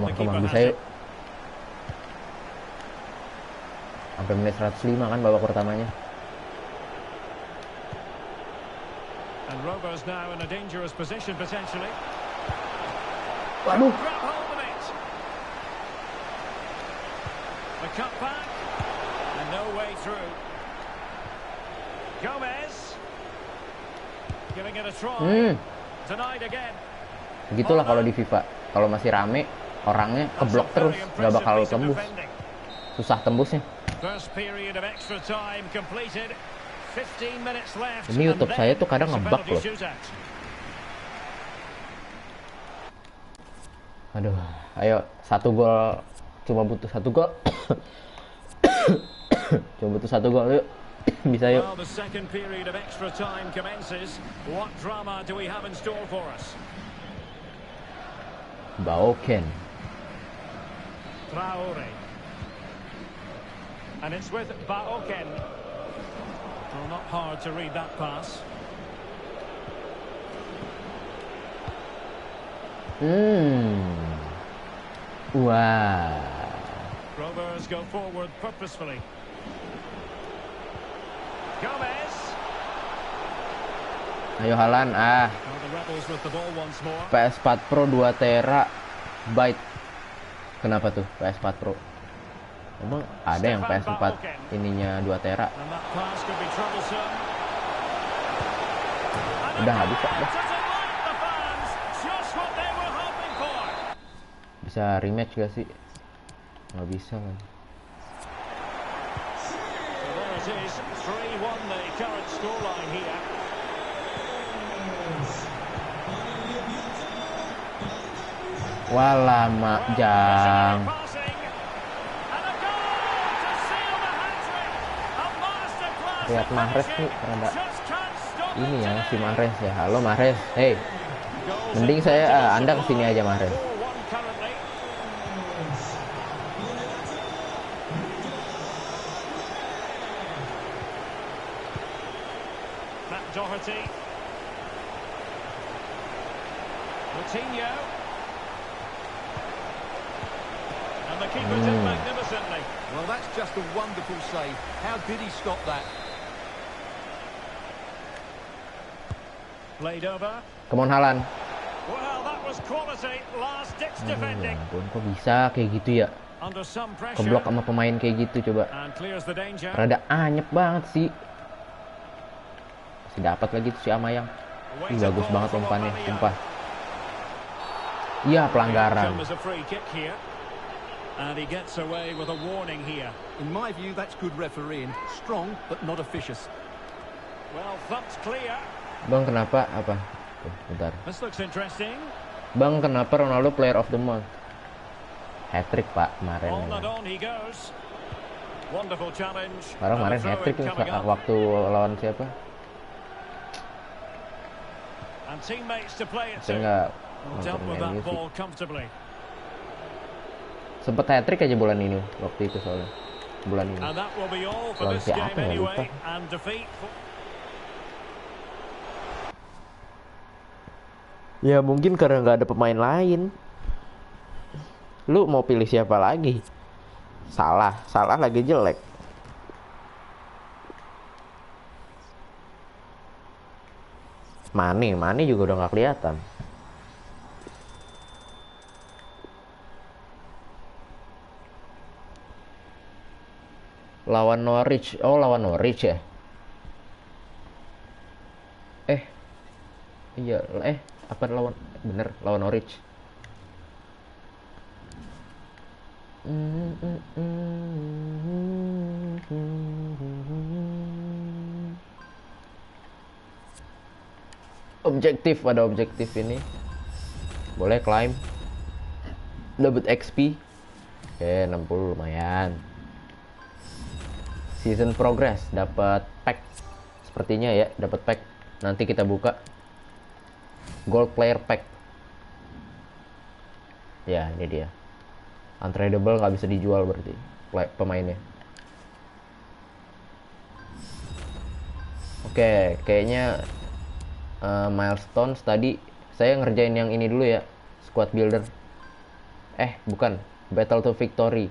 Come on, bisa yuk. Sampai menit 105 kan babak pertamanya. And Rober's now in a dangerous position potentially. Waduh. The cutback and no way through. Gomez giving it a try. Denied again. Begitulah kalau di FIFA. Kalau masih rame, orangnya keblok terus, nggak bakal tembus. Susah tembusnya. Ini YouTube saya tuh kadang ngebug loh. Aduh, ayo 1 gol, cuma butuh 1 gol. Cuma butuh 1 gol, yuk. Bisa yuk. Baoken. Traore. And it's with Baoken. Well, not hard to read that pass. Wah. Rovers go forward purposefully. Gomez. Ayo Haaland, PS4 Pro 2 tera byte. Kenapa tuh PS4 Pro? Emang ada yang PS4 ininya 2 tera? Udah nggak bisa deh. Bisa rematch gak sih? Nggak bisa kan. Wah, lama jang. Lihat Mahrez nih, rada ini ya si Mahrez ya. Halo Mahrez, hey. Mending Anda kesini aja Mahrez. Doherty. Coutinho. And the keeper did magnificently. Well, that's just a wonderful save. How did he stop that? Played over. Come on Haaland. Well, that was quality. Last ditch defending. Kok bisa kayak gitu ya? Under some pressure. Keblok sama pemain kayak gitu coba. And clears the danger. Rada anyep banget sih. Masih dapat lagi tuh si Amayang. Ih, bagus banget umpannya, sumpah. Iya, pelanggaran. And he gets away with a warning here. In my view, that's good refereeing. Strong, but not officious. Well, thumped clear. Bang, kenapa? Apa? Tuh, bentar. This looks interesting. Bang, kenapa Ronaldo player of the month? Hat-trick, Pak, kemarin. On and on he goes. Wonderful challenge. Kemarin hat-trick waktu lawan siapa? And teammates to play it to. Saya Dealt with that ball comfortably. Sempet hat-trick aja bulan ini waktu itu soalnya. Bulan ini. And that will be all for this game anyway. And defeat. Ya mungkin karena nggak ada pemain lain. Lu mau pilih siapa lagi? Salah lagi jelek. Mane juga udah nggak kelihatan. Lawan Norwich. Oh, lawan Norwich ya? Iya, apa lawan? Bener, lawan Norwich. Objektif, ada objektif ini. Boleh climb. Dapat XP. Oke, 60 lumayan. Season progress, dapat pack. Sepertinya ya, dapat pack. Nanti kita buka. Gold player pack. Ya, ini dia. Untradeable, nggak bisa dijual berarti pemainnya. Oke, kayaknya milestones tadi saya ngerjain yang ini dulu ya, squad builder. Bukan, battle to victory.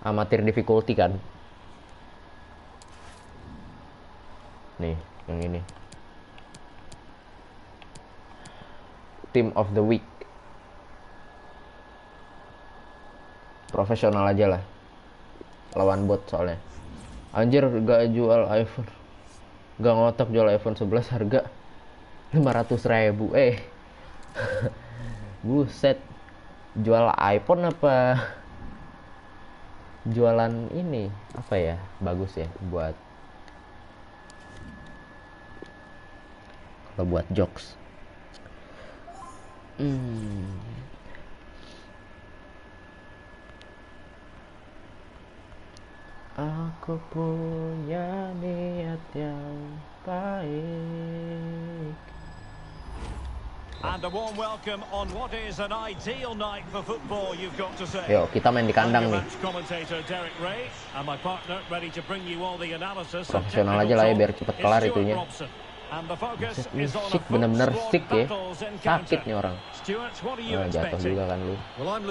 Amatir difficulty kan. Nih, yang ini. Team of the week. Profesional aja lah. Lawan bot soalnya. Anjir, gak jual iPhone. Gak ngotak jual iPhone 11 harga 500.000. Buset. Jual iPhone apa? Jualan ini apa ya? Bagus ya buat kalau buat jokes. Aku punya niat yang baik. And a warm welcome on what is an ideal night for football, you've got to say. Yo, kita main di kandang nih. Profesional aja lah ya biar cepet kelar itunya. Sick, bener-bener sick ya. Sakit nih orang. Jatuh juga kan lu. iPhone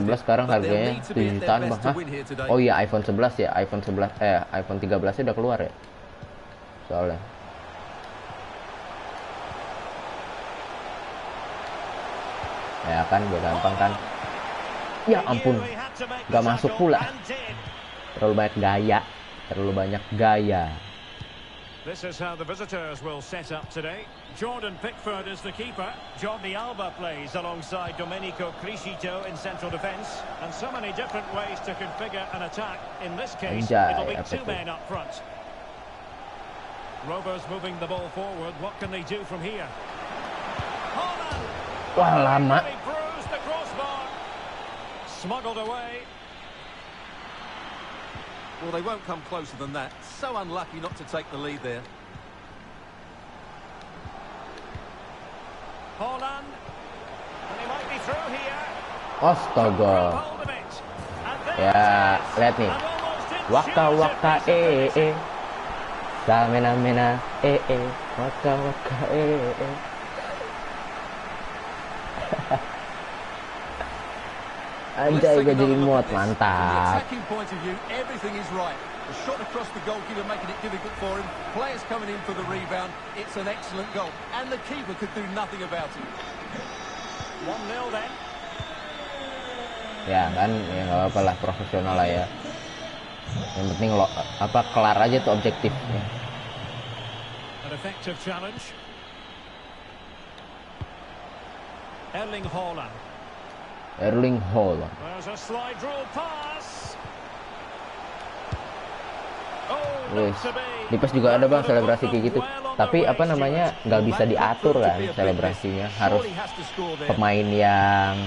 11 sekarang harganya 7 jutaan bang. Oh iya, iPhone 11 ya. iPhone 13 nya udah keluar ya. Soalnya. Ya kan, gue gampang kan. Ya ampun, gak masuk pula. Terlalu banyak gaya. This is how the visitors will set up today. Jordan Pickford is the keeper. Jordi Alba plays alongside Domenico Criscito in central defence. And so many different ways to configure an attack. In this case, it'll be two men up front. Rovers moving the ball forward. What can they do from here? Wah, lama. Smuggled away. Well, they won't come closer than that. So unlucky not to take the lead there. Haaland. And he might be through here. Astaga. Ya, lihat nih. Waka Samena waka Anjay, gak jadi muat, mantap. Shot across the goalkeeper, making it difficult for him. Players coming in for the rebound. It's an excellent goal, and the keeper could do nothing about it. 1-0 then. Ya kan, ya nggak apa-apa lah, profesional lah ya. Yang penting lo kelar aja tuh objektifnya. An effective challenge. Erling Haaland. Erling Haaland. There's a slide rule pass. Wih, di PES juga ada bang selebrasi kayak gitu. Tapi apa namanya, nggak bisa diatur kan selebrasinya. Harus pemain yang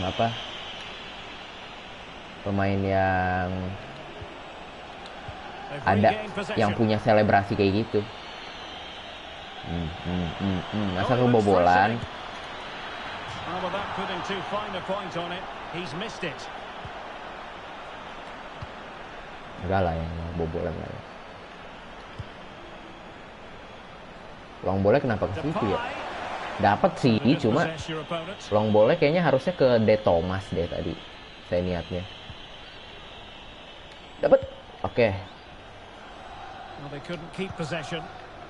ada yang punya selebrasi kayak gitu. Masa kebobolan. Enggak lah yang bobolan lah ya. Long boleh kenapa ke situ ya? Dapat sih, cuma long boleh kayaknya harusnya ke De Thomas deh tadi. Saya niatnya. Dapat. Oke.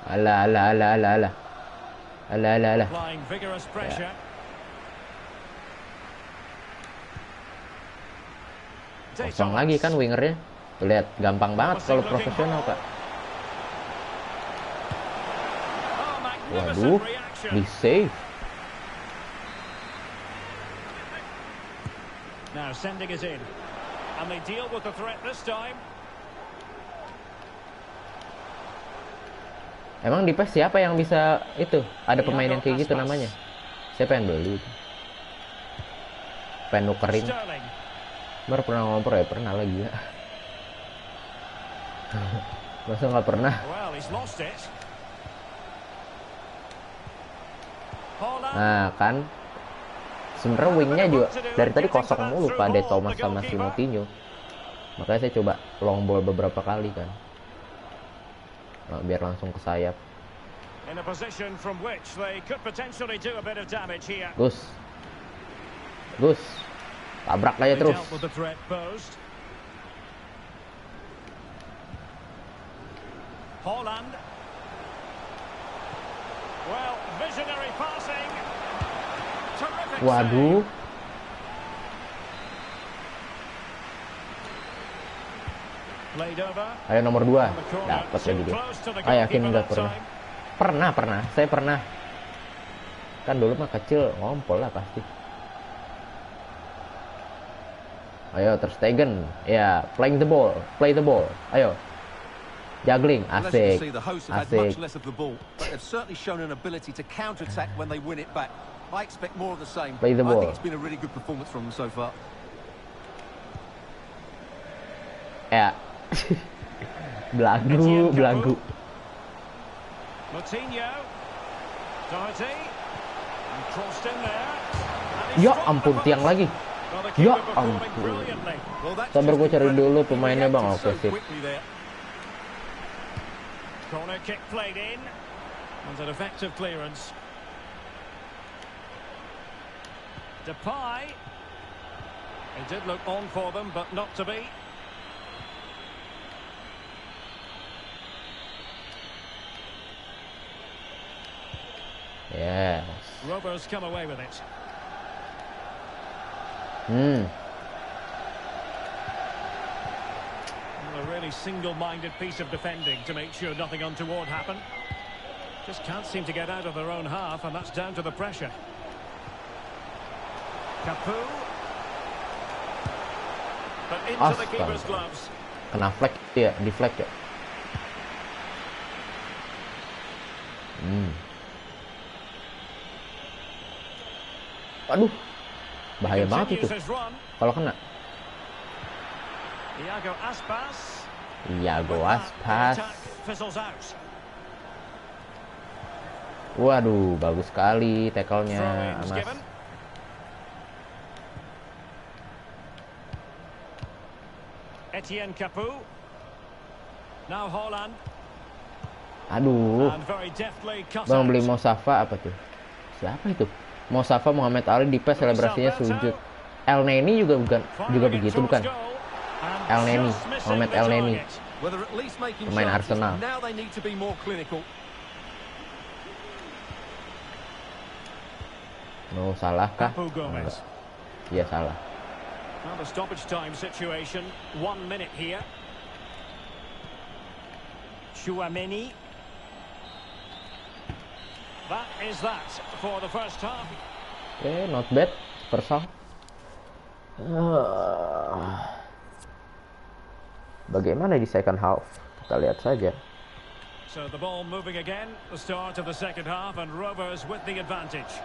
Alah. Ya. Kosong lagi kan wingernya. Lihat, gampang banget kalau profesional, Pak. Waduh, di save. Now sending it in. And they deal with the threat this time. Emang di PES siapa yang bisa itu? Ada pemain yang kayak gitu namanya. Siapa yang beli itu? Pengen nukerin. Baru pernah ngompor ya? Pernah lagi ya. Masa nggak pernah? Nah kan, sebenarnya wingnya juga dari tadi kosong mulu Pak De Thomas sama si Moutinho. Makanya saya coba long ball beberapa kali kan. Nah, biar langsung ke sayap. Gus, tabrak aja terus. Haaland. Well, visionary passing. Waduh. Ayo nomor 2. Dapat lagi dia. Yakin nggak pernah? Pernah. Saya pernah. Kan dulu mah kecil ngompol lah pasti. Ayo Ter Stegen. Ya, play the ball. Ayo. Juggling, asik. I expect more of the same. Play the ball. I think it's been a really good performance from them so far. Ya. Belagu. Ya ampun, tiang lagi. Ya ampun. Sabar, gue cari dulu pemainnya bang. Oke sip. Corner kick played in. And an effective clearance. Depay. It did look on for them, but not to be. Yes. Roberts come away with it. A really single-minded piece of defending to make sure nothing untoward happened. Just can't seem to get out of their own half, and that's down to the pressure. Capu. But into the keeper's gloves. Kena flag ya, di flag ya. Aduh, bahaya banget itu kalau kena. Iago Aspas. Waduh, bagus sekali tackle-nya, Mas. Etienne Capu. Now Haaland. Aduh. Bang beli Mosafa apa tuh? Siapa itu? Mosafa Muhammad Ali di PES selebrasinya sujud. El Neni juga begitu bukan? El Neni, Mohamed El Neni, pemain Arsenal. No, salah kah? Iya salah. Well, the stoppage time situation, 1 minute here. Tchouaméni. That is that for the first half. Okay, not bad. First half. Bagaimana di second half? Kita lihat saja. So the ball moving again, the start of the second half, and Rovers with the advantage.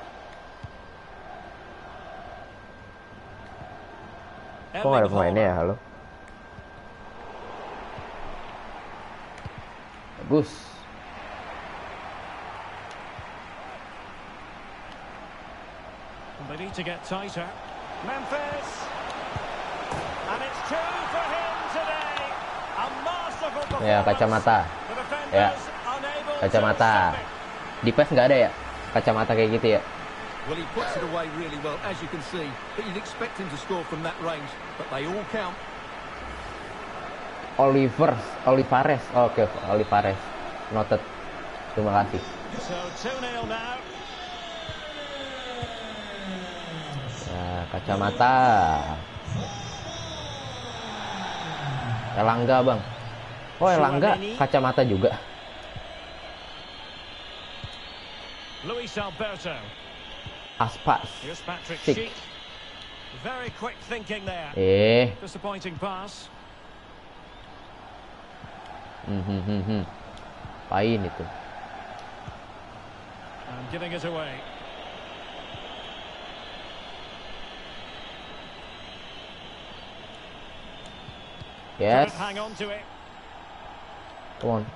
Kok nggak ada pemainnya ya, halo? Bagus. They need to get tighter. Memphis, and it's two for him today. A masterful performance. Ya, kacamata. Ya, kacamata. Di PES nggak ada ya kacamata kayak gitu ya? Well, he puts it away really well, as you can see. But you'd expect him to score from that range, but they all count. Olivares. Oke, Olivares. Noted. Terima kasih. So 2-0 now. Ya, kacamata. Elangga, Bang. Oh, Elangga kacamata juga. Luis Alberto. Aspas. Here's Patrick Sik. Schick. Very quick thinking there. Disappointing pass. Pain itu. And giving it away. Yes. Hang on to it. Come on.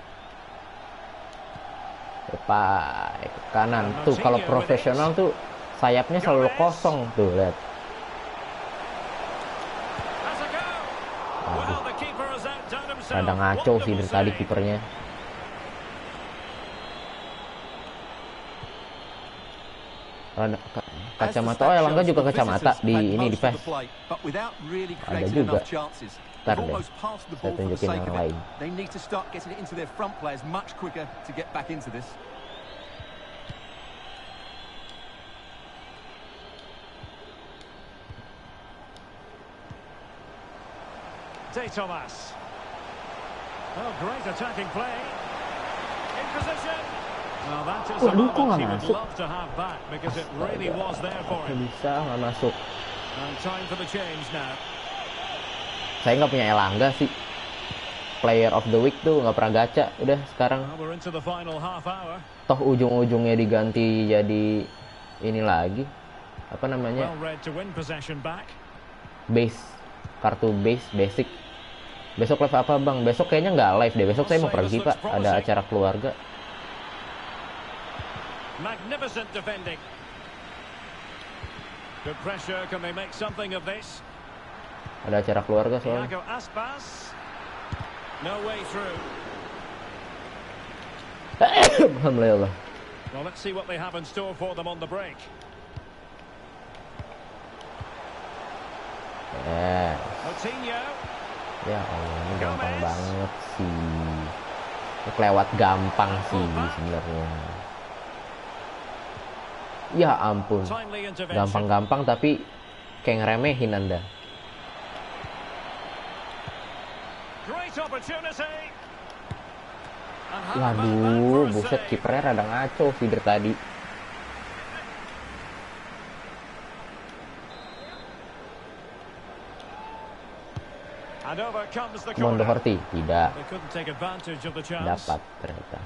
Depan ke kanan. Tuh kalau profesional tuh sayapnya selalu kosong tuh, lihat. Aduh. Rada ngaco sih dari tadi kipernya. Kacamata. Oh, Elangga juga kacamata di ini di PES. Ada juga. Ntar deh, saya tunjukin yang lain. De Thomas. Oh, great attacking play. In position. Well, that is a moment he would love to have back because it really was there for him. Bisa nggak masuk. And time for the change now. Saya nggak punya Elangga sih. Player of the week tuh nggak pernah gacha. Udah sekarang. Well, we're into the final half hour. Toh ujung-ujungnya diganti jadi ini lagi. Apa namanya? Well read to win possession back. Base. Kartu base, basic. Besok live apa, Bang? Besok kayaknya nggak live deh. Besok saya mau pergi, Pak. Ada acara keluarga. Magnificent defending. Good pressure. Can they make something of this? Ada acara keluarga soalnya. Thiago Aspas. No way through. Alhamdulillah. Well, let's see what they have in store for them on the break. Yes. Coutinho. Ya Allah, ini gampang banget sih. Ini kelewat gampang sih sebenarnya. Ya ampun. Gampang-gampang tapi kayak ngeremehin Anda. Waduh, buset, kipernya rada ngaco sih dari tadi. Mondo Horti tidak dapat ternyata.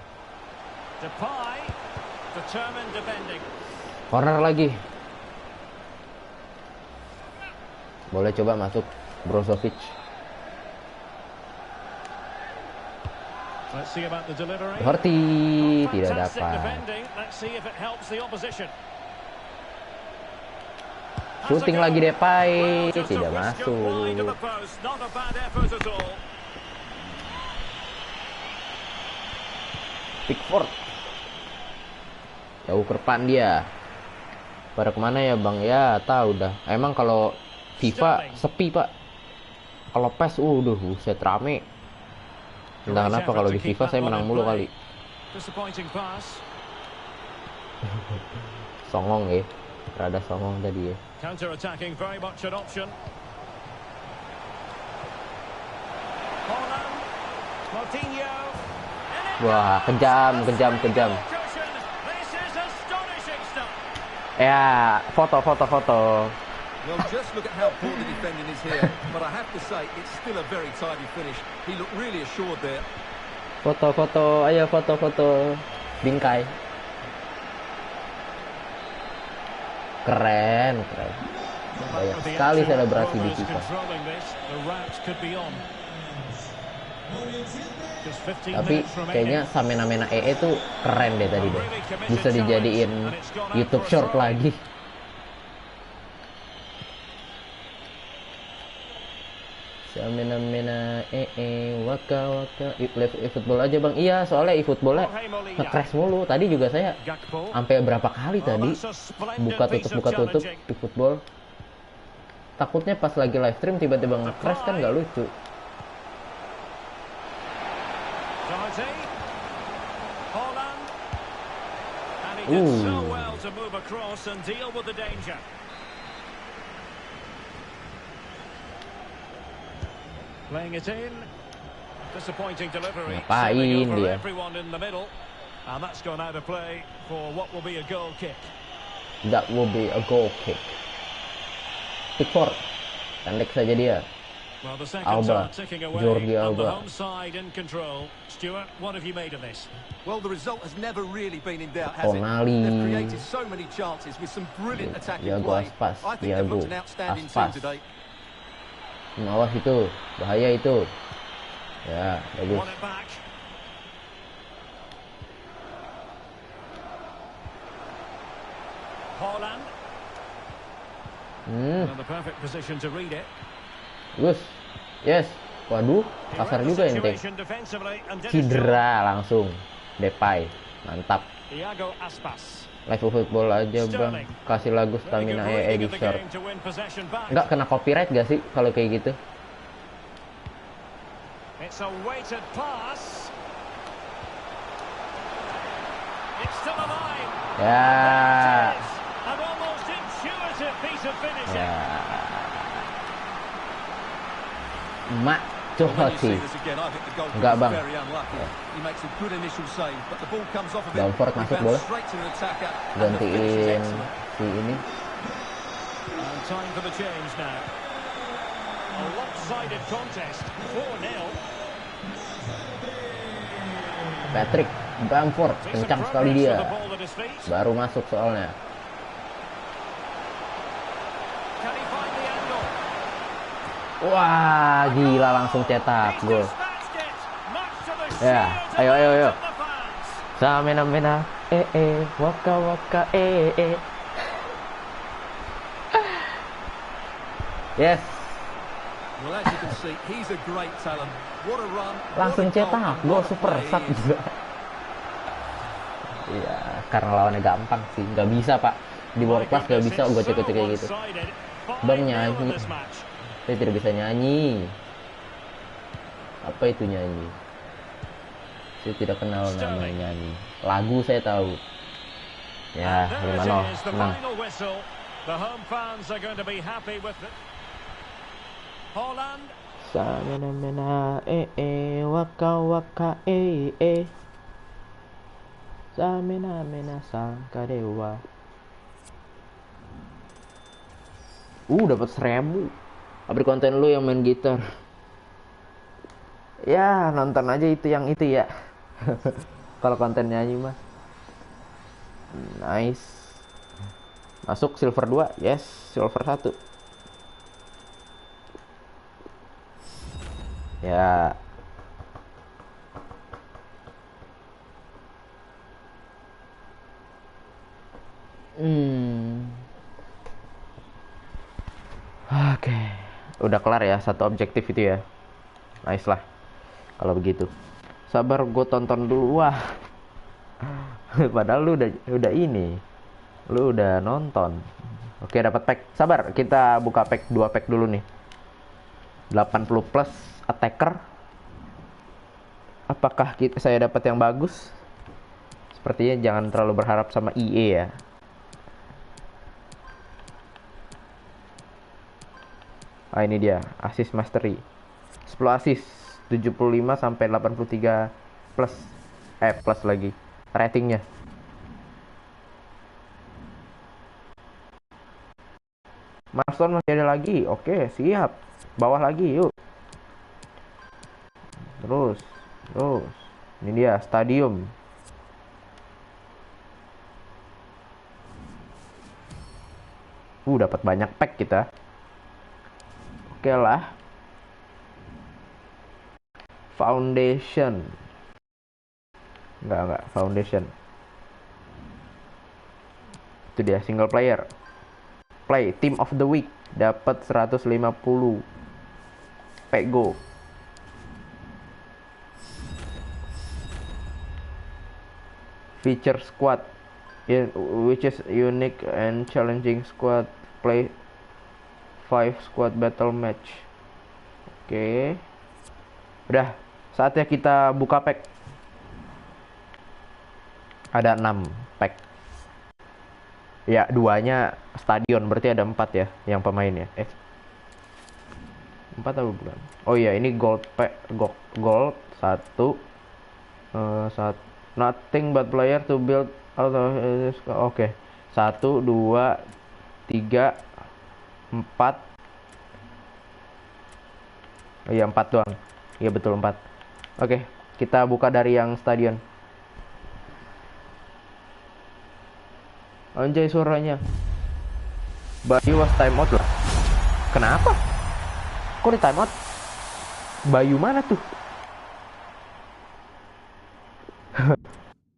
Corner lagi. Boleh coba masuk Brozovic. Horti tidak dapat. Shooting lagi Depay, tidak masuk. Pickford. Jauh ke depan dia. Pada kemana ya, Bang? Ya tahu dah. Emang kalau FIFA sepi pak. Kalau PES udah buset rame. Entah kenapa kalau di FIFA saya menang mulu kali. Songong ya. Rada songong tadi ya. Counter attacking very much an option. Holland, Coutinho. Wah, kejam. Ya, foto. Well, just look at how poor the defending is here, but I have to say it's still a very tidy finish. He looked really assured there. Foto, ayo foto. Bingkai. Keren. Banyak sekali selebrasi di FIFA. Tapi kayaknya Samena EE tuh keren deh tadi deh. Bisa dijadiin YouTube short lagi. Samena EE waka. E-football aja bang. Iya soalnya e-footballnya nge-crash mulu. Tadi juga saya sampai berapa kali tadi buka tutup e-football. Takutnya pas lagi live stream tiba-tiba nge-crash kan nggak lucu. Playing it in. Disappointing delivery. Ngapain dia? Everyone in the middle. And that's gone out of play for what will be a goal kick. That will be a goal kick. Pickford. Pendek saja dia. Well, the Alba. Jordi Alba. Stuart, what have you made of this? Well, the result has never really been in doubt, has it? Tonali. They've created so many chances with some brilliant attacking play. I think they've got an outstanding team today. Awas itu, bahaya itu. Ya, bagus. Holland. The perfect position to read it. Bagus. Yes. Waduh, kasar juga ente. Cedera langsung. Depay. Mantap. Live football aja bang. Kasih lagu Stamina EE di short. Nggak kena copyright gak sih kalau kayak gitu? Ya. Mak Cohoti. Enggak bang. Bamford masuk boleh. Gantiin si ini. Patrick Bamford kencang sekali dia. Baru masuk soalnya. Wah, gila langsung cetak gol. Ya, ayo. Samena waka Yes. Langsung cetak gol super sat juga. Iya, karena lawannya gampang sih. Nggak bisa pak di World Class nggak bisa gocek-gocek kayak gitu. Bang nyanyi. Saya tidak bisa nyanyi. Apa itu nyanyi? Saya tidak kenal namanya nyanyi. Lagu saya tahu. Ya, 5-0 menang. Samena waka Samena sangkadewa. Dapat 1000. Abri konten lu yang main gitar. Ya, nonton aja itu yang itu ya. Kalau konten nyanyi mah. Nice. Masuk silver 2. Yes, silver 1. Ya. Oke. Udah kelar ya satu objektif itu ya. Nice lah kalau begitu. Sabar gue tonton dulu. Wah. Padahal lu udah ini. Lu udah nonton. Oke, dapat pack. Sabar, kita buka pack 2 pack dulu nih. 80 plus attacker. Apakah saya dapat yang bagus? Sepertinya jangan terlalu berharap sama IE ya. Ah, ini dia, assist mastery. 10 assist, 75 sampai 83 plus. Plus lagi ratingnya. Milestone masih ada lagi. Oke, siap. Bawah lagi, yuk. Terus. Ini dia, stadium. Dapat banyak pack kita. Oke lah. Foundation. Enggak, foundation. Itu dia, single player. Play team of the week dapat 150 pego. Feature squad which is unique and challenging squad. Play 5 squad battle match. Oke. Udah, saatnya kita buka pack. Ada 6 pack. Ya, 2-nya stadion, berarti ada 4 ya yang pemainnya. 4 atau bukan? Oh iya, ini gold pack, gold 1. Nothing but player to build out of Oke. 1 2 3 4. Oh iya, 4 doang. Iya betul, 4. Oke, kita buka dari yang stadion. Anjay suaranya. Bayu was time out lah. Kenapa? Kok di time out? Bayu mana tuh?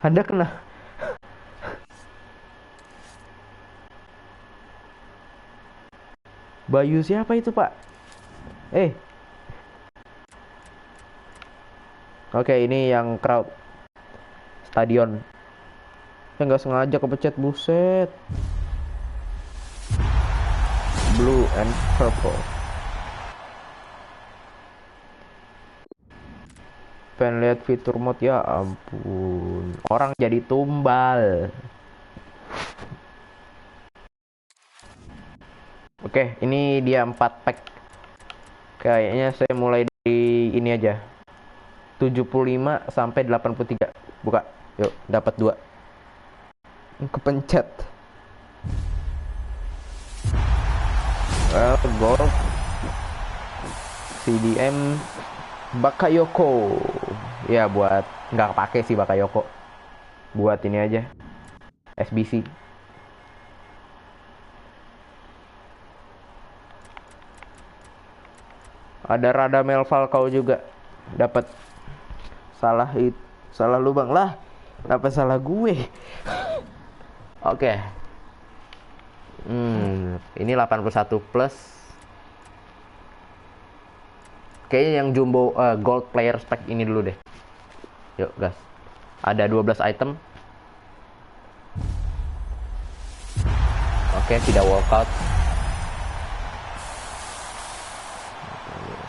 Anda kena. Bayu siapa itu, Pak? Oke, ini yang crowd stadion. Saya nggak sengaja kepencet, buset. Blue and purple. Pengen lihat fitur mode, ya ampun. Orang jadi tumbal. Oke, ini dia 4 pack. Kayaknya saya mulai dari ini aja. 75 sampai 83. Buka. Yuk, dapat 2. Kepencet. Gold. CDM Bakayoko. Ya, buat nggak pakai sih Bakayoko. Buat ini aja. SBC. Ada Radamel Falcao juga. Dapat salah lubang lah. Dapat salah gue. Oke. Ini 81 plus. Kayaknya yang jumbo gold player spec ini dulu deh. Yuk, gas. Ada 12 item. Oke, tidak walkout.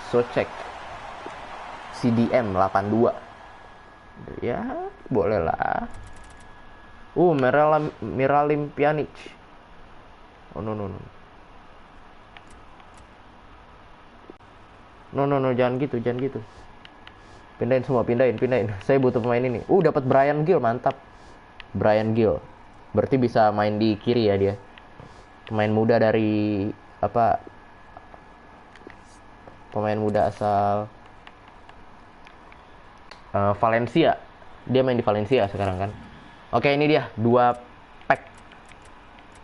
So check. CDM 82. Ya, boleh lah. Miralim Pjanic. Oh no. No, jangan gitu. Pindahin semua, pindahin. Saya butuh pemain ini. Dapat Bryan Gil, mantap. Bryan Gil. Berarti bisa main di kiri ya dia. Pemain muda dari pemain muda asal Valencia. Dia main di Valencia sekarang kan. Oke, ini dia 2 pack.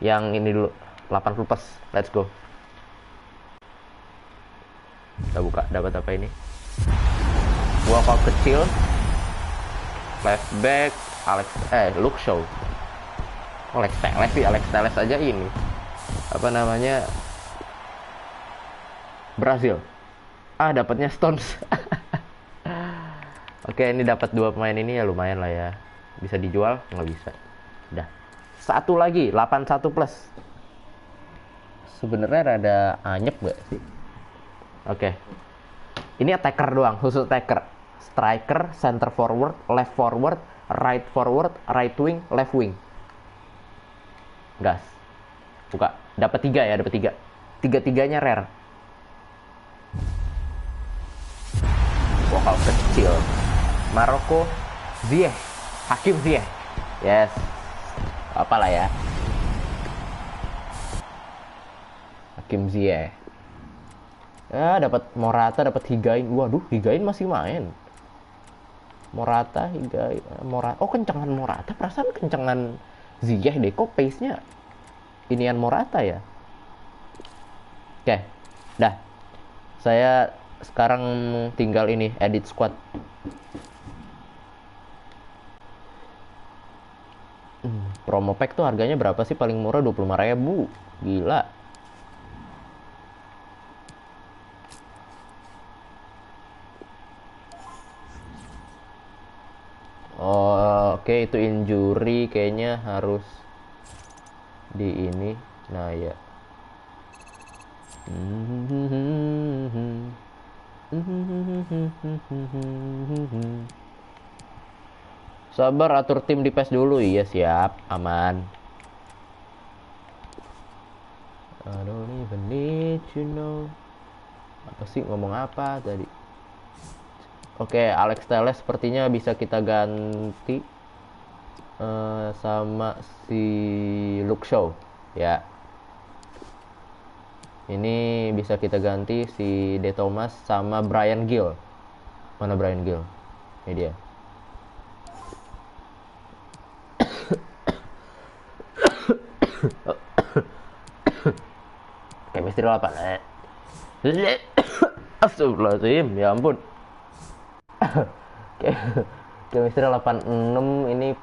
Yang ini dulu 80 plus. Let's go. Kita buka, dapat apa ini? Walkout kecil. Left back Luke Shaw. Alex Telles aja ini. Apa namanya? Brazil. Dapatnya Stones. Oke, ini dapat 2 pemain ini ya lumayan lah ya. Bisa dijual? Nggak bisa. Udah. 1 lagi, 81 plus. sebenarnya rada anyep gak sih? Oke. Ini attacker doang, khusus attacker. Striker, center forward, left forward, right wing, left wing. Gas. Buka. Dapat 3 ya, dapat 3. Tiga-tiganya rare. Vokal kecil. Maroko, Ziyech. Hakim Ziyech. Yes. Apalah ya. Hakim Ziyech. Ya, dapat Morata, dapat Higuain. Waduh, Higuain masih main. Morata, Higuain, Morata. Oh, kencengan Morata. Perasaan kencengan Ziyech deh. Kok pace-nya inian Morata ya? Oke. Dah. Saya sekarang tinggal ini edit squad. Promo pack tuh harganya berapa sih? Paling murah 25.000. Gila. Oh, oke, itu injury kayaknya harus di ini. Nah, ya. Sabar, atur tim di PES dulu. Iya, siap. Aman. I don't even need you know. Apa sih, ngomong apa tadi? Oke, Alex Telles sepertinya bisa kita ganti sama si Luke Shaw. Ya. Ini bisa kita ganti si De Thomas sama Bryan Gil. Mana Bryan Gil? Ini dia. Chemistry 8. Astagfirullahaladzim, ya ampun. Chemistry 86 ini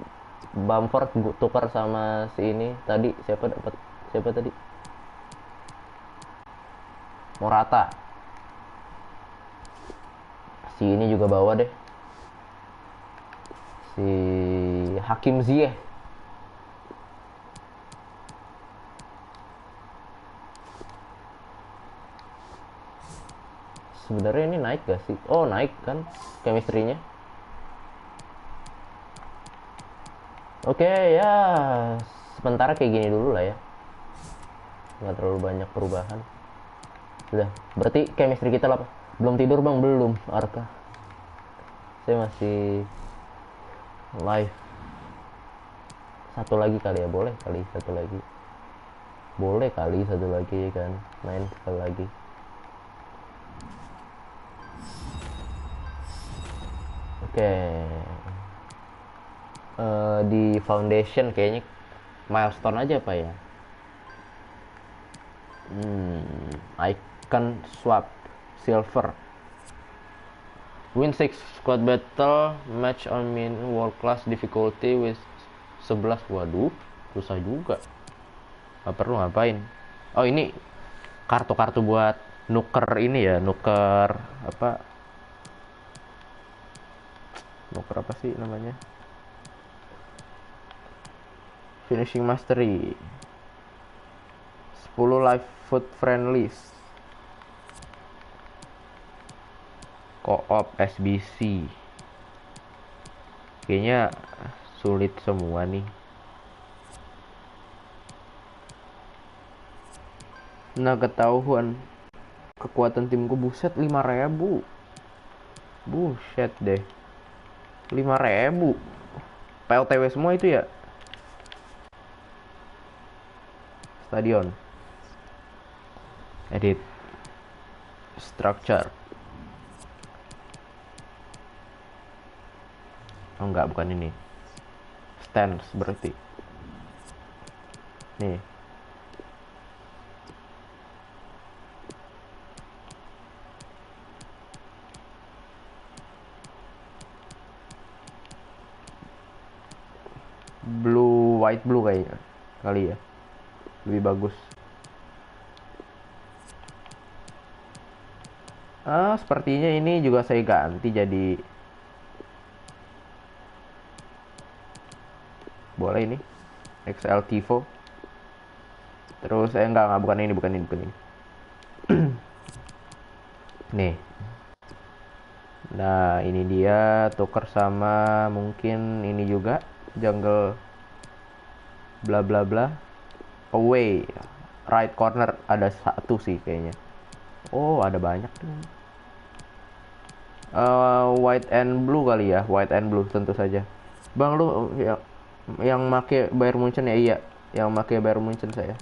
Bamford tukar sama si ini tadi siapa tadi? Morata. Si ini juga bawa deh. Si Hakim Ziyech. Sebenarnya ini naik gak sih? Oh, naik kan chemistry-nya. Oke, ya sementara kayak gini dulu lah ya. Nggak terlalu banyak perubahan. Sudah, berarti chemistry kita lah. Belum tidur bang? Belum, Arka. Saya masih live. Satu lagi kali ya, boleh kali satu lagi. Boleh kali satu lagi kan, main sekali lagi. Oke. Di foundation kayaknya milestone aja apa ya? Icon swap silver. Win 6 squad battle match on min world class difficulty with 11. Waduh, susah juga. Gak perlu ngapain. Oh, ini kartu-kartu buat nuker ini ya, nuker apa sih namanya, finishing mastery, 10 live foot friendlies, co-op, SBC. Kayaknya sulit semua nih. Nah, ketahuan kekuatan timku, buset, 5.000. Buset deh, 5.000. PLTW semua itu ya. Stadion, edit, structure. Oh enggak, bukan ini. Stance berarti. Nih. White blue kayaknya kali ya, lebih bagus. Sepertinya ini juga saya ganti jadi boleh ini XL Tifo. Terus enggak bukan ini. Nih. Nah, ini dia tuker sama mungkin ini juga jungle bla bla bla. Away. Right corner ada satu sih kayaknya. Oh, ada banyak tuh. White and blue kali ya, white and blue tentu saja. Bang lu ya, yang make Bayern Munchen ya? Iya, yang make Bayern Munchen saya.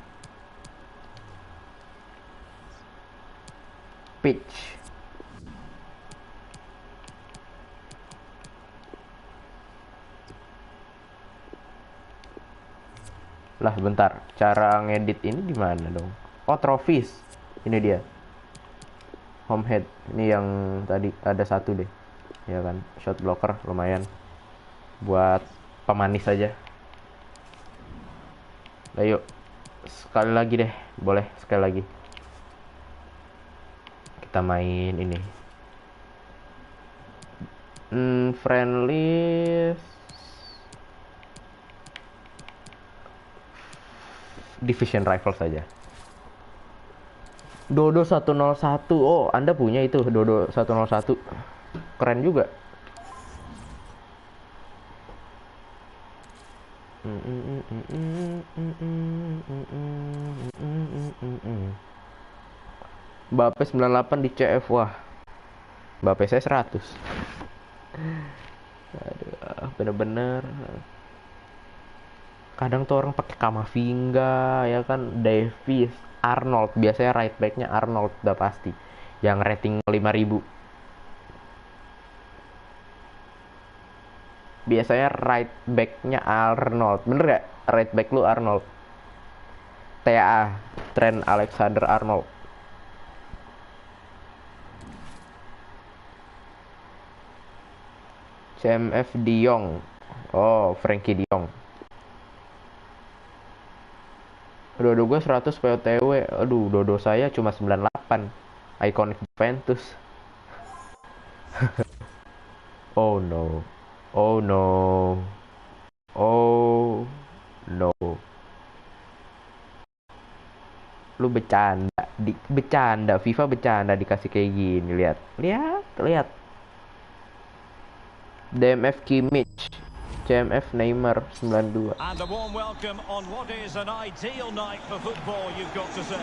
Pitch. Lah bentar, cara ngedit ini gimana dong? Oh, trophies. Ini dia. Home head. Ini yang tadi ada satu deh. Ya kan, shot blocker lumayan. Buat pemanis aja. Ayo. Sekali lagi deh, boleh sekali lagi. Kita main ini. Friendly Division Rivals saja. Dodo 101. Oh, Anda punya itu Dodo 101. Keren juga. Mbappe 98 di CF. Wah. Mbappe saya 100. Aduh, bener-bener. Kadang tuh orang pakai Kamavinga ya kan, Davis, Arnold. Biasanya right back-nya Arnold udah pasti. Yang rating 5000. Biasanya right back-nya Arnold. Bener gak? Right back lu Arnold. TAA, Trent Alexander-Arnold. CMF De Jong. Oh, Frankie De Jong. Dodo gue 100 POTW. Aduh, dodo saya cuma 98. Iconic Juventus. Oh no. Oh no. Oh no. Lu bercanda, FIFA bercanda dikasih kayak gini. Lihat. DMF Kimmich, CMF Neymar 92. And a warm welcome on what is an ideal night for football, you've got to say.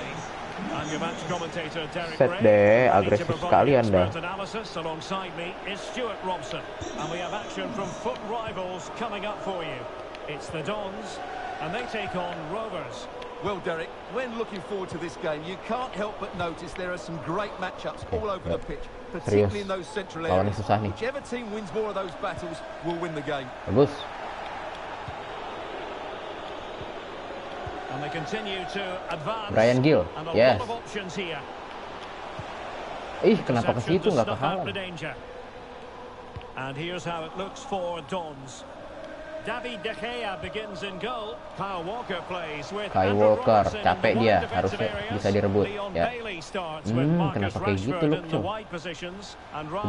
I'm your match commentator Derek Set deh, agresif sekali Anda. Analysis alongside me is Stuart Robson, and we have action from foot rivals coming up for you. It's the Dons, and they take on Rovers. Well, Derek, when looking forward to this game, you can't help but notice there are some great matchups all over the pitch, particularly in those central areas. Whichever team wins more of those battles will win the game. Bagus. And they continue to advance. Bryan Gil, yes. Kenapa ke situ nggak ke Haaland? And here's how it looks for Dons. David De Gea begins in goal. Kyle Walker plays with capek dia, harusnya bisa direbut ya. Kenapa kayak gitu loh, Cok?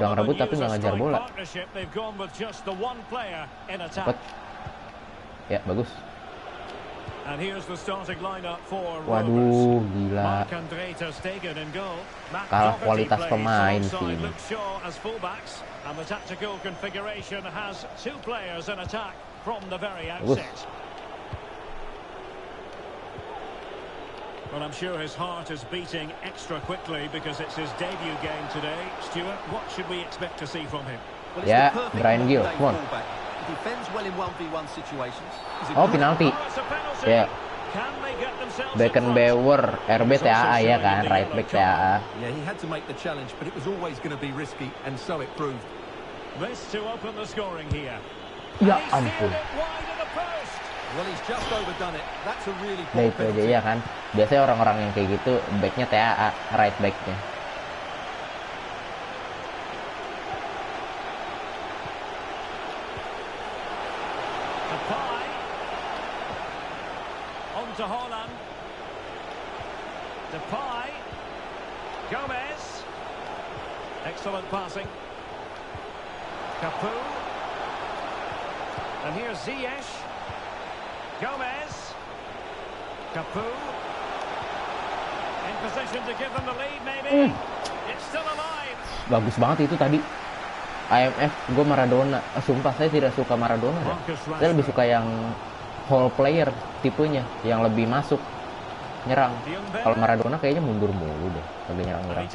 Udah ngerebut tapi nggak ngajar bola. Cepet. Ya, bagus. Waduh, gila. Kalah kualitas pemain sih ini. Bagus. Well, I'm sure his heart is beating extra quickly because it's his debut game today. Stuart, what should we expect to see from him? Ya, Bryan Gil, come on. Oh, penalti. Ya. Beckenbauer, RB TAA ya kan, right back TAA. Yeah, he had to make the challenge, but it was always going to be risky, and so it proved. This to open the scoring here. Ya ampun. Well, he's just overdone it. That's a really poor penalty. Ya kan. Biasanya orang-orang yang kayak gitu backnya TAA, right backnya. On to Haaland. Depay. Gomez. Excellent passing. Capu. And here's Ziyech. Gomez. Capu. Bagus banget itu tadi. IMF, gue Maradona. Sumpah saya tidak suka Maradona ya. Saya lebih suka yang whole player tipenya, yang lebih masuk nyerang. Kalau Maradona kayaknya mundur mulu deh, lebih nyerang-nyerang.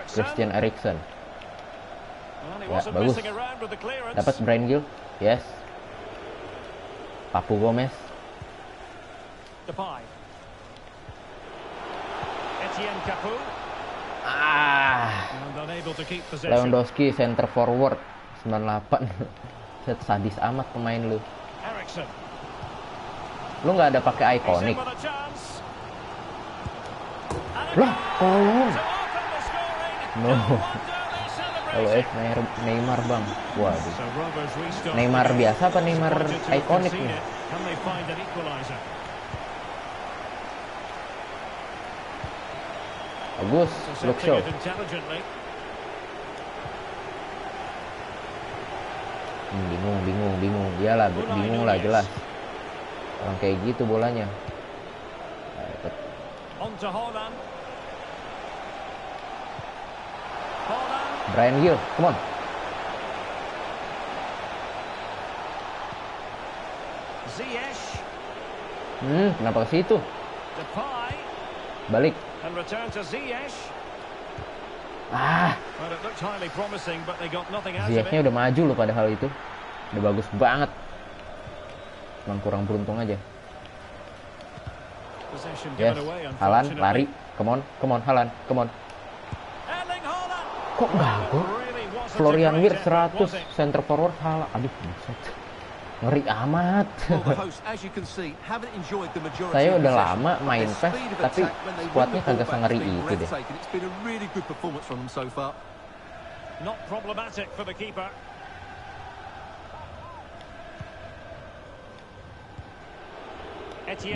Christian Eriksen. Ya, bagus. Dapat Bryan Gil. Yes. Papu Gomez. Lewandowski center forward 98. Set sadis amat pemain lu. Lu nggak ada pakai ikonik. Lah, tolong. No. Kalau Neymar bang. Waduh. Neymar biasa apa Neymar ikonik nih? Bagus, look show. Bingung. Iyalah, bingung lah jelas. Orang kayak gitu bolanya. Bryan Gil, come on. Kenapa ke situ? Balik. Ziyechnya udah maju loh padahal itu. Udah bagus banget. Cuman kurang beruntung aja. Yes, Haaland lari. Come on Haaland, come on. Kok nggak gol? Florian Wirtz 100 center forward Haaland. Aduh, buset. Ngeri amat. Saya udah lama main PES, tapi squadnya kagak sengeri itu deh.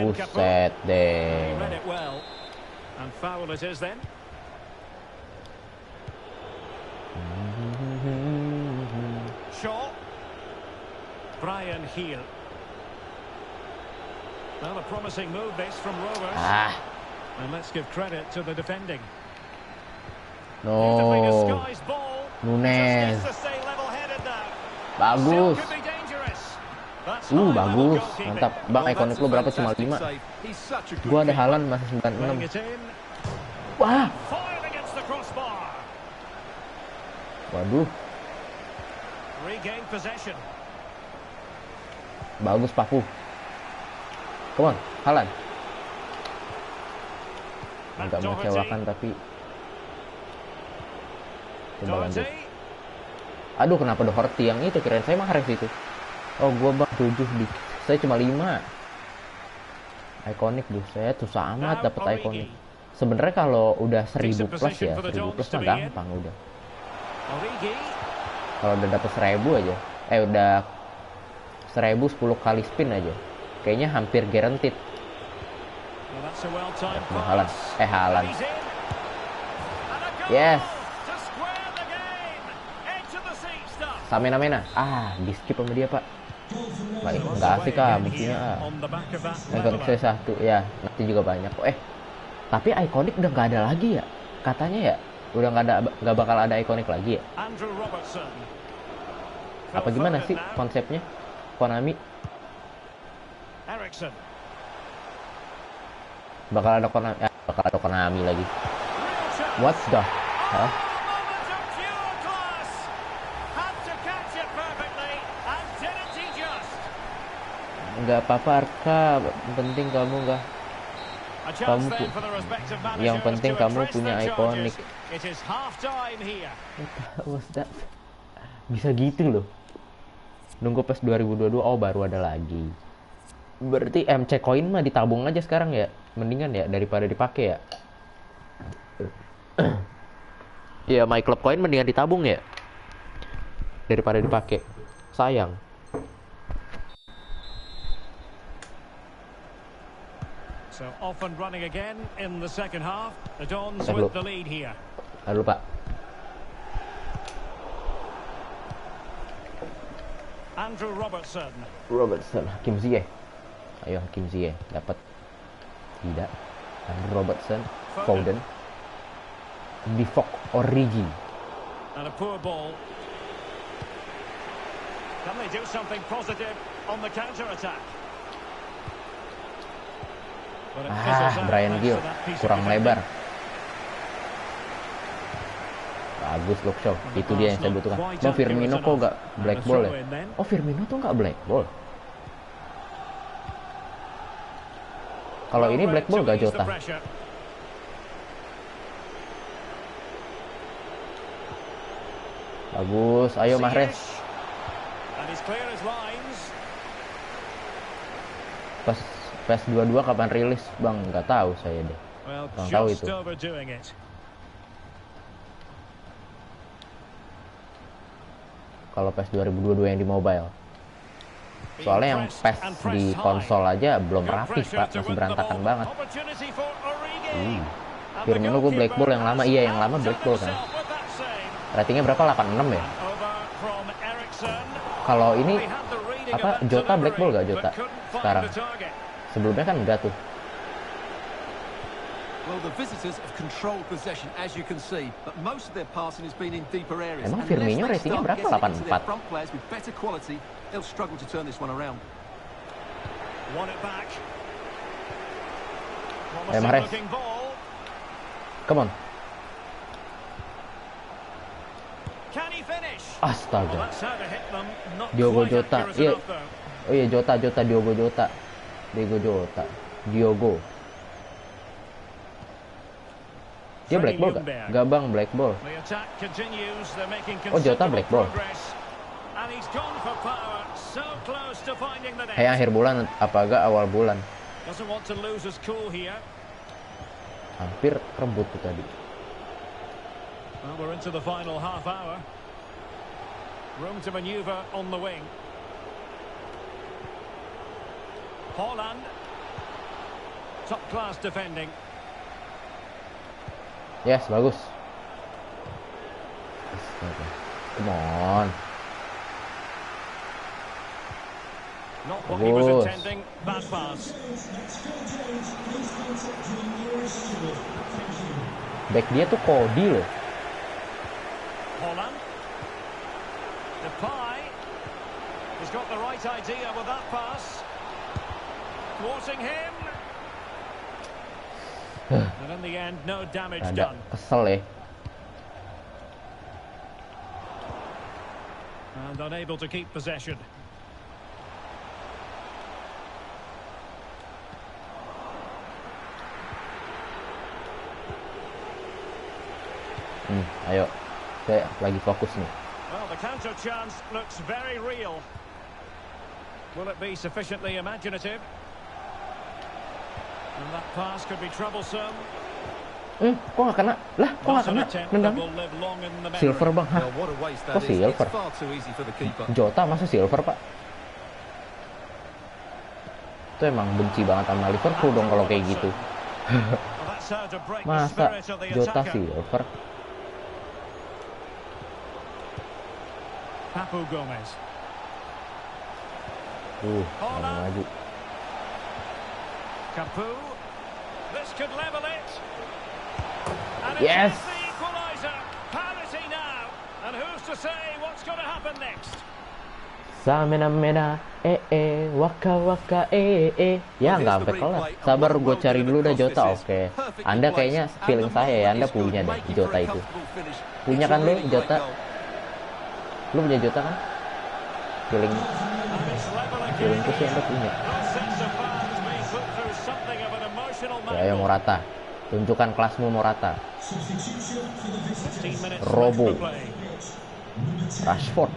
Buset deh. Bryan Gil. Well, a promising move this from Rovers. And let's give credit to the defending. No. Nunes. Bagus. Bagus. Mantap. Bang, ikonik lu berapa? Cuma 5. Gua ada Haaland masih 96. Wah. Waduh. Regain possession. Bagus Papu. Come on, Haaland. Agak mengecewakan tapi coba lanjut. Aduh, kenapa Doherty yang itu? Kirain saya Mahrez itu. Oh, gua bang 7 di. Saya cuma 5. Ikonik buset, susah amat dapat ikonik. Sebenarnya kalau udah 1000 plus ya, 1000 plus mah gampang udah. Kalau udah dapat 1000 aja. Udah 1000 10 kali spin aja. Kayaknya hampir guaranteed. Haaland. Yes. Samena. Di skip sama dia, Pak. Baik, enggak asik buktinya. Ikonik saya 1 ya, nanti juga banyak kok. Tapi ikonik udah nggak ada lagi ya. Katanya ya, udah nggak bakal ada ikonik lagi ya. Apa gimana sih konsepnya? Konami bakal ada Konami lagi. What's the nggak apa-apa Arka, penting yang penting kamu punya ikonik. Bisa gitu loh. Nunggu pas 2022 baru ada lagi. Berarti MC coin mah ditabung aja sekarang ya. Mendingan ya daripada dipakai ya. Ya, My Club coin mendingan ditabung ya daripada dipakai. Sayang. So off and running again in the second half. The Dons with the lead here. Halo Pak. Andrew Robertson. Hakim Ziyech. Ayo Hakim Ziyech dapat. Tidak. Andrew Robertson, Foden. Divock Origi. And a poor ball. Can they do something positive on the counter attack? Bryan Gil kurang lebar. Bagus Luke Shaw. Itu dia yang saya butuhkan. Bang, Firmino kok nggak black ball ya? Oh, Firmino tuh nggak black ball. Kalau ini black ball nggak Jota? Bagus, ayo Mahrez. Pas PES 22 kapan rilis, Bang? Nggak tahu saya deh. Bang tahu itu. Kalau PES 2022 yang di mobile. Soalnya yang PES di konsol aja belum rapi, Pak. Masih berantakan banget. Firmino gue black ball yang lama. Iya, yang lama black ball kan. Ratingnya berapa? 86 ya? Kalau ini apa Jota black ball gak Jota sekarang? Sebelumnya kan enggak tuh. Emang Firmino ratingnya berapa? 84. Mahrez. Come on. Astaga. Diogo Jota. Iya. Oh iya, Jota, Diogo Jota. Dia black ball gak? Gak Bang, black ball. Oh, Jota black ball. Hey, akhir bulan apa agak awal bulan? Hampir rebut tuh tadi. Well, we're into the final half hour. Room to maneuver on the wing. Haaland. Top class defending. Yes, bagus. Come on. Not what he was intending. Bad pass. Back dia tuh Cody loh. Haaland. Depay. He's got the right idea with that pass. Thwarting him. And in the end, no damage done. Kesel ya. And unable to keep possession. Ayo. Saya lagi fokus nih. Well, the counter chance looks very real. Will it be sufficiently imaginative? And that pass could be troublesome. Kok nggak kena? Lah, kok nggak kena? Nendang. Silver Bang. Hah? Kok silver? Jota masa silver, Pak? Itu emang benci banget sama Liverpool dong kalau kayak gitu. Masa Jota silver? Papu Gomez. Maju. Capu. This could level it. And yes. It's the equalizer. Parity now. And who's to say what's going to happen next? Samena waka ya nggak sampai kelar. Sabar, gue cari dulu dah Jota. Oke. Anda kayaknya feeling saya ya, Anda punya deh Jota itu. Punya kan lo Jota? Lu punya Jota kan? Feelingku sih Anda punya. Ya, ayo Morata. Tunjukkan kelasmu Morata. Robo. Rashford.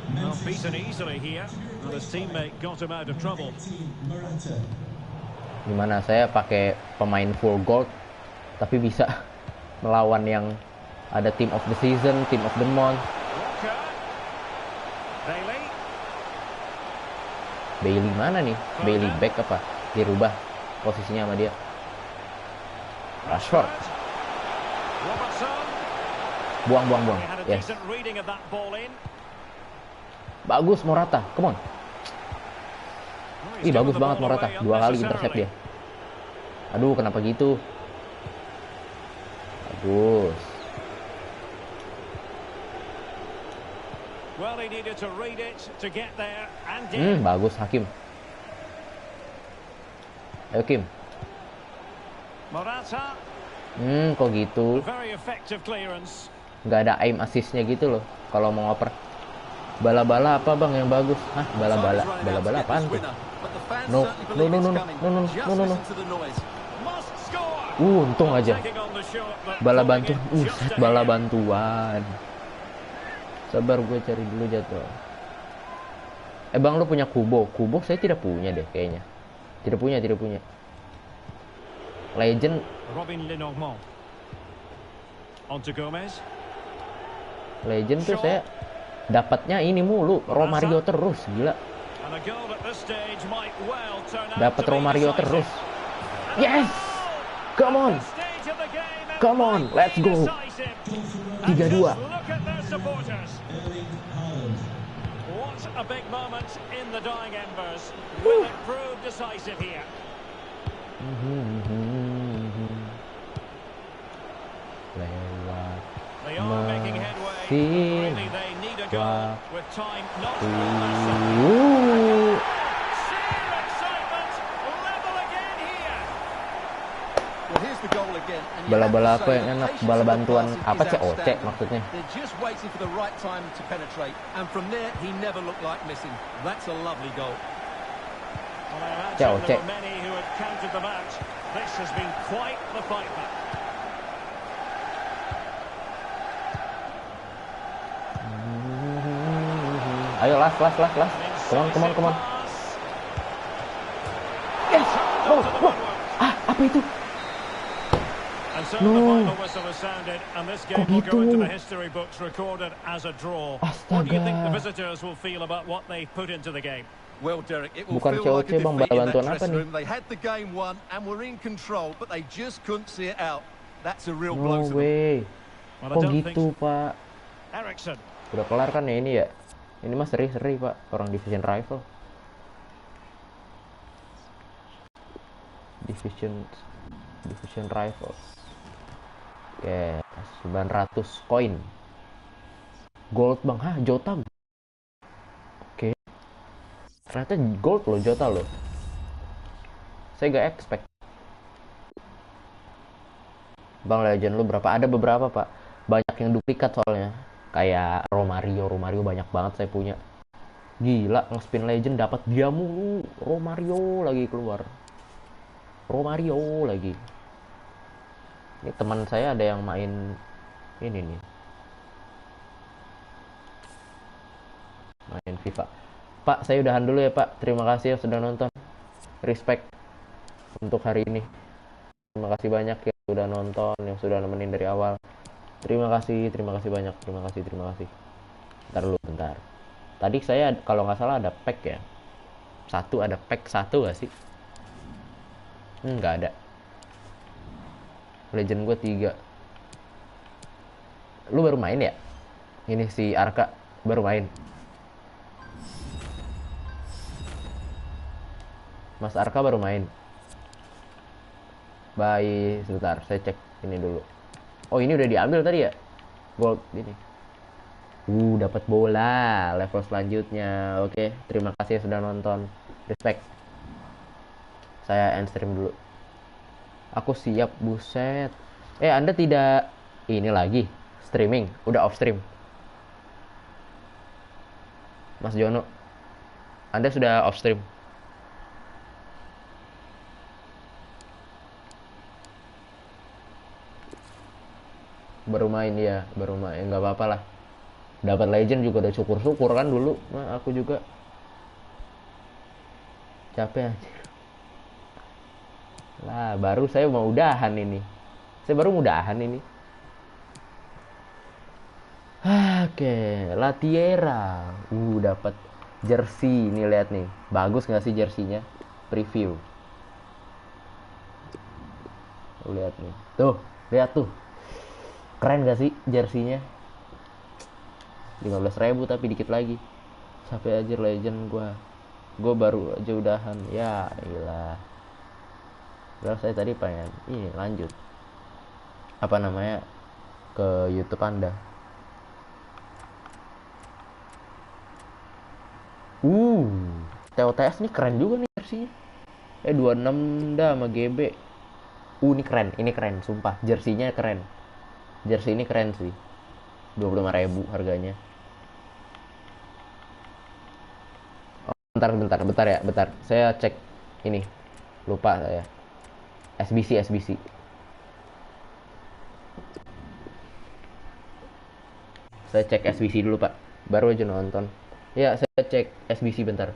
Gimana saya pakai pemain full gold tapi bisa melawan yang ada team of the season, team of the month. Bailey mana nih? Bailey back apa? Dirubah posisinya sama dia. Rashford. Buang. Yes. Bagus Morata. Come on. Ih, bagus banget Morata. 2 kali intercept dia. Aduh, kenapa gitu? Bagus. Bagus Hakim. Ayo Kim. Kok gitu? Nggak ada aim assist-nya gitu loh kalau mau ngoper. Bala-bala apa bang yang bagus? Hah, bala-bala. Bala-bala apaan tuh? No. Untung aja. Bala bantuan. Bala bantuan. Sabar, gue cari dulu jadwal. Bang, lu punya Kubo? Kubo saya tidak punya deh kayaknya. Tidak punya. Legend. Robin Lenormand. On to Gomez. Legend tuh saya dapatnya ini mulu, Romario terus, gila. Dapat Romario terus. Yes! Come on, let's go. 3-2. What a big moment in the dying embers. Will it prove decisive here? Lewat They are making headway. Really, they need a goal with time not to sheer excitement, level again here. Well, here's the goal again. Bala-bala apa yang enak? Bala bantuan apa COC maksudnya? They're just waiting for the right time to penetrate, and from there he never looked like missing. That's a lovely goal. Well, I imagine there were many who had counted them out. This has been quite the fight back. Ayo last. Come on. Yes! Oh. Apa itu? No. Kok gitu? What do you think the visitors will feel about what they put into the game? Well, Derek, it will Bukan feel like a COC bang, defeat in that bantuan apa dressing nih? room. They had the game won and were in control, but they just couldn't see it out. That's a real blow to them. No way. Kok gitu, Pak? Eriksen. Udah kelar kan ya ini ya? Ini mah seri-seri, Pak. Orang division rival. Division rival. Oke, 900 koin. Gold bang, hah Jota. Oke. Ternyata gold loh Jota loh. Saya gak expect. Bang, Legend lu berapa? Ada beberapa pak. Banyak yang duplikat soalnya. Kayak Romario banyak banget saya punya. Gila, nge-spin Legend dapat dia mulu. Romario lagi keluar. Romario lagi. Ini teman saya ada yang main ini nih. Main FIFA. Pak, saya udahan dulu ya Pak. Terima kasih ya sudah nonton. Respect untuk hari ini. Terima kasih banyak ya sudah nonton, yang sudah nemenin dari awal. Terima kasih banyak. Terima kasih. Bentar. Tadi saya kalau nggak salah ada pack ya. Ada pack satu nggak sih? Nggak ada. Legend gue 3. Lu baru main ya? Ini si Arka baru main. Mas Arka baru main. Baik, sebentar, saya cek ini dulu. Oh, ini udah diambil tadi ya? Gold ini. Dapat bola level selanjutnya. Oke, terima kasih sudah nonton. Respect. Saya end stream dulu. Aku siap, buset. Anda tidak ini lagi streaming, udah off stream. Mas Jono, Anda sudah off stream. Baru main, nggak apa-apa lah. Dapat Legend juga udah syukur-syukur kan dulu. Nah, aku juga capek anjir. Lah, baru saya mau udahan ini. Oke, Latiera. Dapat jersey. Nih lihat nih. Bagus nggak sih jersinya? Preview. Lihat nih. Tuh, lihat tuh. Keren gak sih jersinya? 15.000 tapi dikit lagi. Sampai aja Legend gua. Gue baru aja udahan. Ya iyalah. Padahal saya tadi pengen ini lanjut apa namanya ke YouTube Anda. Uh, TOTS nih keren juga nih versinya. 26 dah sama GB. Ini keren, sumpah. Jersinya keren. Jersey ini keren sih. 25.000 harganya. Oh, bentar ya, bentar. Saya cek ini. Lupa saya. SBC. Saya cek SBC dulu, Pak. Baru aja nonton. Ya, saya cek SBC bentar.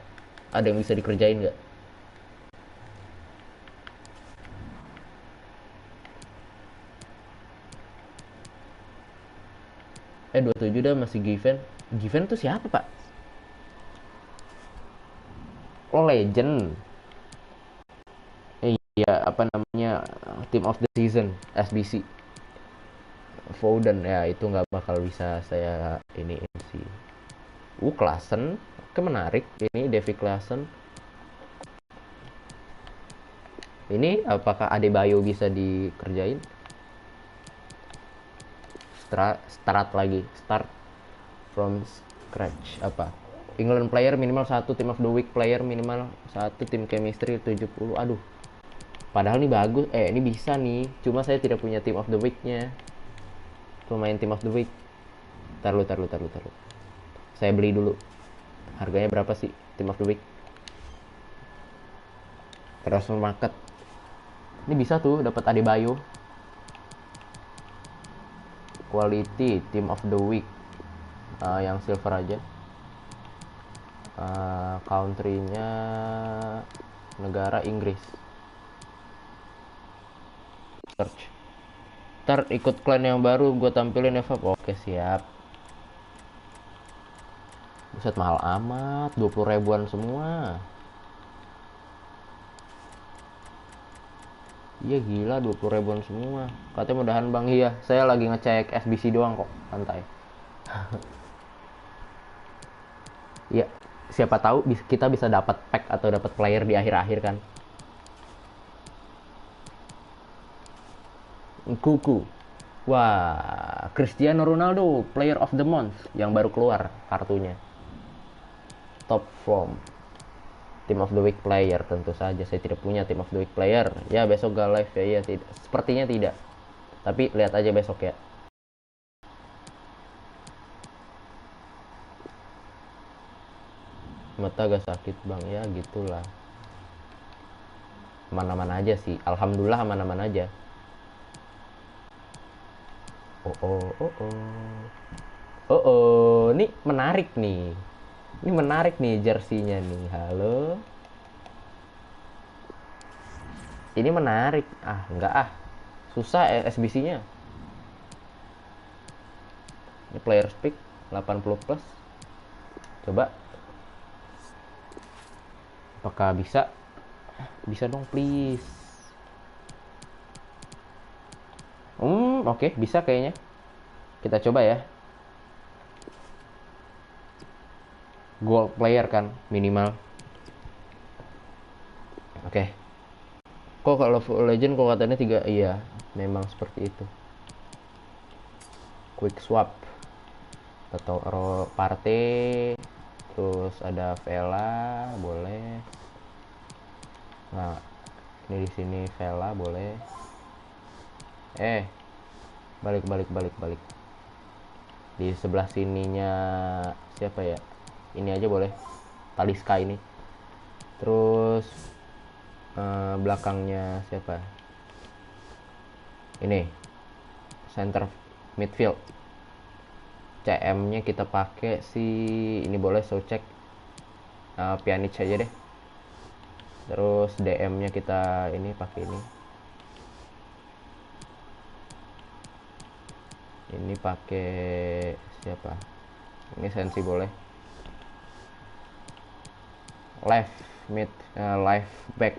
Ada yang bisa dikerjain nggak? 27 dah masih Given. Given tuh siapa, Pak? Oh, Legend. Iya, apa namanya? Team of the Season, SBC. Foden ya itu nggak bakal bisa saya ini sih. Klaassen, oke menarik. Ini Davy Klaassen. Ini apakah Adebayo bisa dikerjain? Start from scratch apa? England player minimal 1, team of the week player minimal 1, tim chemistry 70. Aduh. Padahal ini bagus. Ini bisa nih. Cuma saya tidak punya team of the week-nya. Pemain team of the week. Taruh. Saya beli dulu. Harganya berapa sih team of the week? Transfer market. Ini bisa tuh dapat Adebayo. Quality team of the week. Yang silver aja. Country-nya negara Inggris. Search. Ntar ikut klan yang baru gue tampilin ya, Fab. Oke, siap. Buset, mahal amat. 20 ribuan semua. Iya gila, 20 ribuan semua. Katanya mudahan bang. Iya, saya lagi ngecek SBC doang kok. Santai. Iya, siapa tahu kita bisa dapat pack atau dapat player di akhir-akhir kan. Kuku. Wah, Cristiano Ronaldo, Player of the Month yang baru keluar kartunya. Top form. Team of the week player tentu saja saya tidak punya team of the week player. Ya besok gak live ya, tidak. Sepertinya tidak. Tapi lihat aja besok ya. Mata gak sakit bang ya gitulah. Aman-aman aja sih. Alhamdulillah aman-aman aja. Ini menarik nih. Ini menarik nih jersinya nih. Halo. Ini menarik. Enggak ah. Susah SBC-nya. Ini player speak 80 plus. Coba. Apakah bisa? Bisa dong please. Oke, bisa kayaknya. Kita coba ya. Gold player kan minimal. Oke. Kok kalau legend kok katanya 3? Iya, memang seperti itu. Quick swap atau Partey, terus ada Vela boleh. Nah, ini di sini Vela boleh. Balik. Di sebelah sininya siapa ya? Ini aja boleh. Talisca ini. Terus belakangnya siapa? Ini center midfield. CM-nya kita pakai si ini boleh Soucek. Pjanic aja deh. Terus DM-nya kita ini pakai ini. Ini pakai siapa? Ini Sensi boleh. Left back.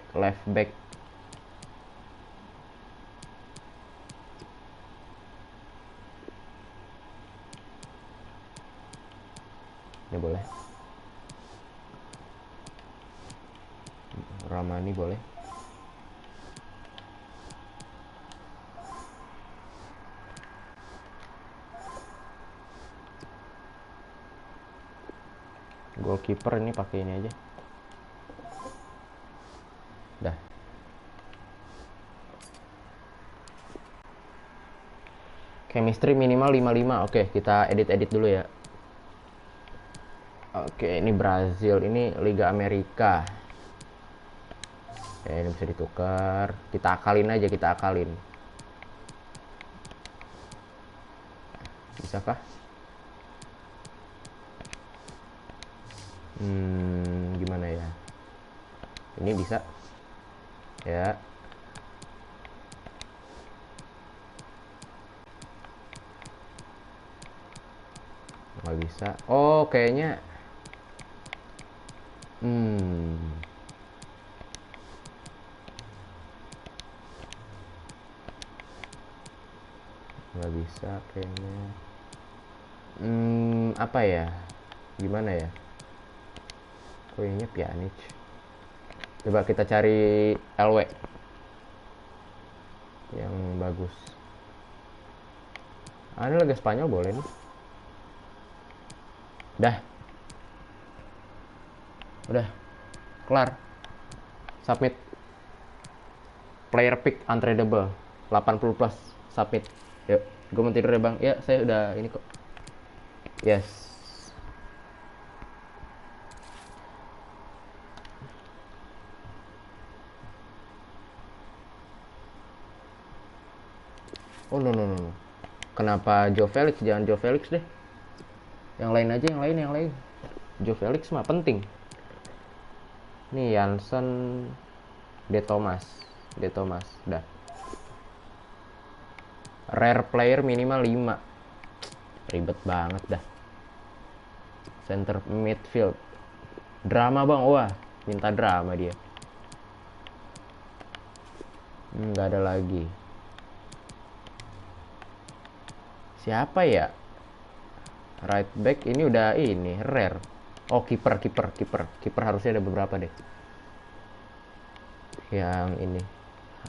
Ini boleh. Ramani boleh. Goalkeeper ini pakai ini aja. Dah. Chemistry minimal 55. Oke, kita edit dulu ya. Oke, ini Brazil, ini Liga Amerika. Oke, ini bisa ditukar. Kita akalin aja, kita akalin. Bisakah? Gimana ya? Ini bisa. Ya. Nggak bisa. Oh, kayaknya. Nggak bisa kayaknya. Apa ya? Gimana ya? Kayaknya Pjanic. Coba kita cari LW yang bagus. Ini Liga Spanyol boleh nih. Udah kelar. Submit. Player pick untradeable 80 plus. Submit. Yuk, gue mau tidur ya bang. Ya, saya udah ini kok. Yes. Oh no. Kenapa Joe Felix? Jangan Joe Felix deh. Yang lain aja, yang lain. Joe Felix mah penting. Nih Jansen, De Thomas. Dah. Rare player minimal 5. Ribet banget dah. Center midfield. Drama bang, wah. Minta drama dia. Nggak ada lagi. Siapa ya? Right back ini udah ini rare. Oh, kiper harusnya ada beberapa deh. Yang ini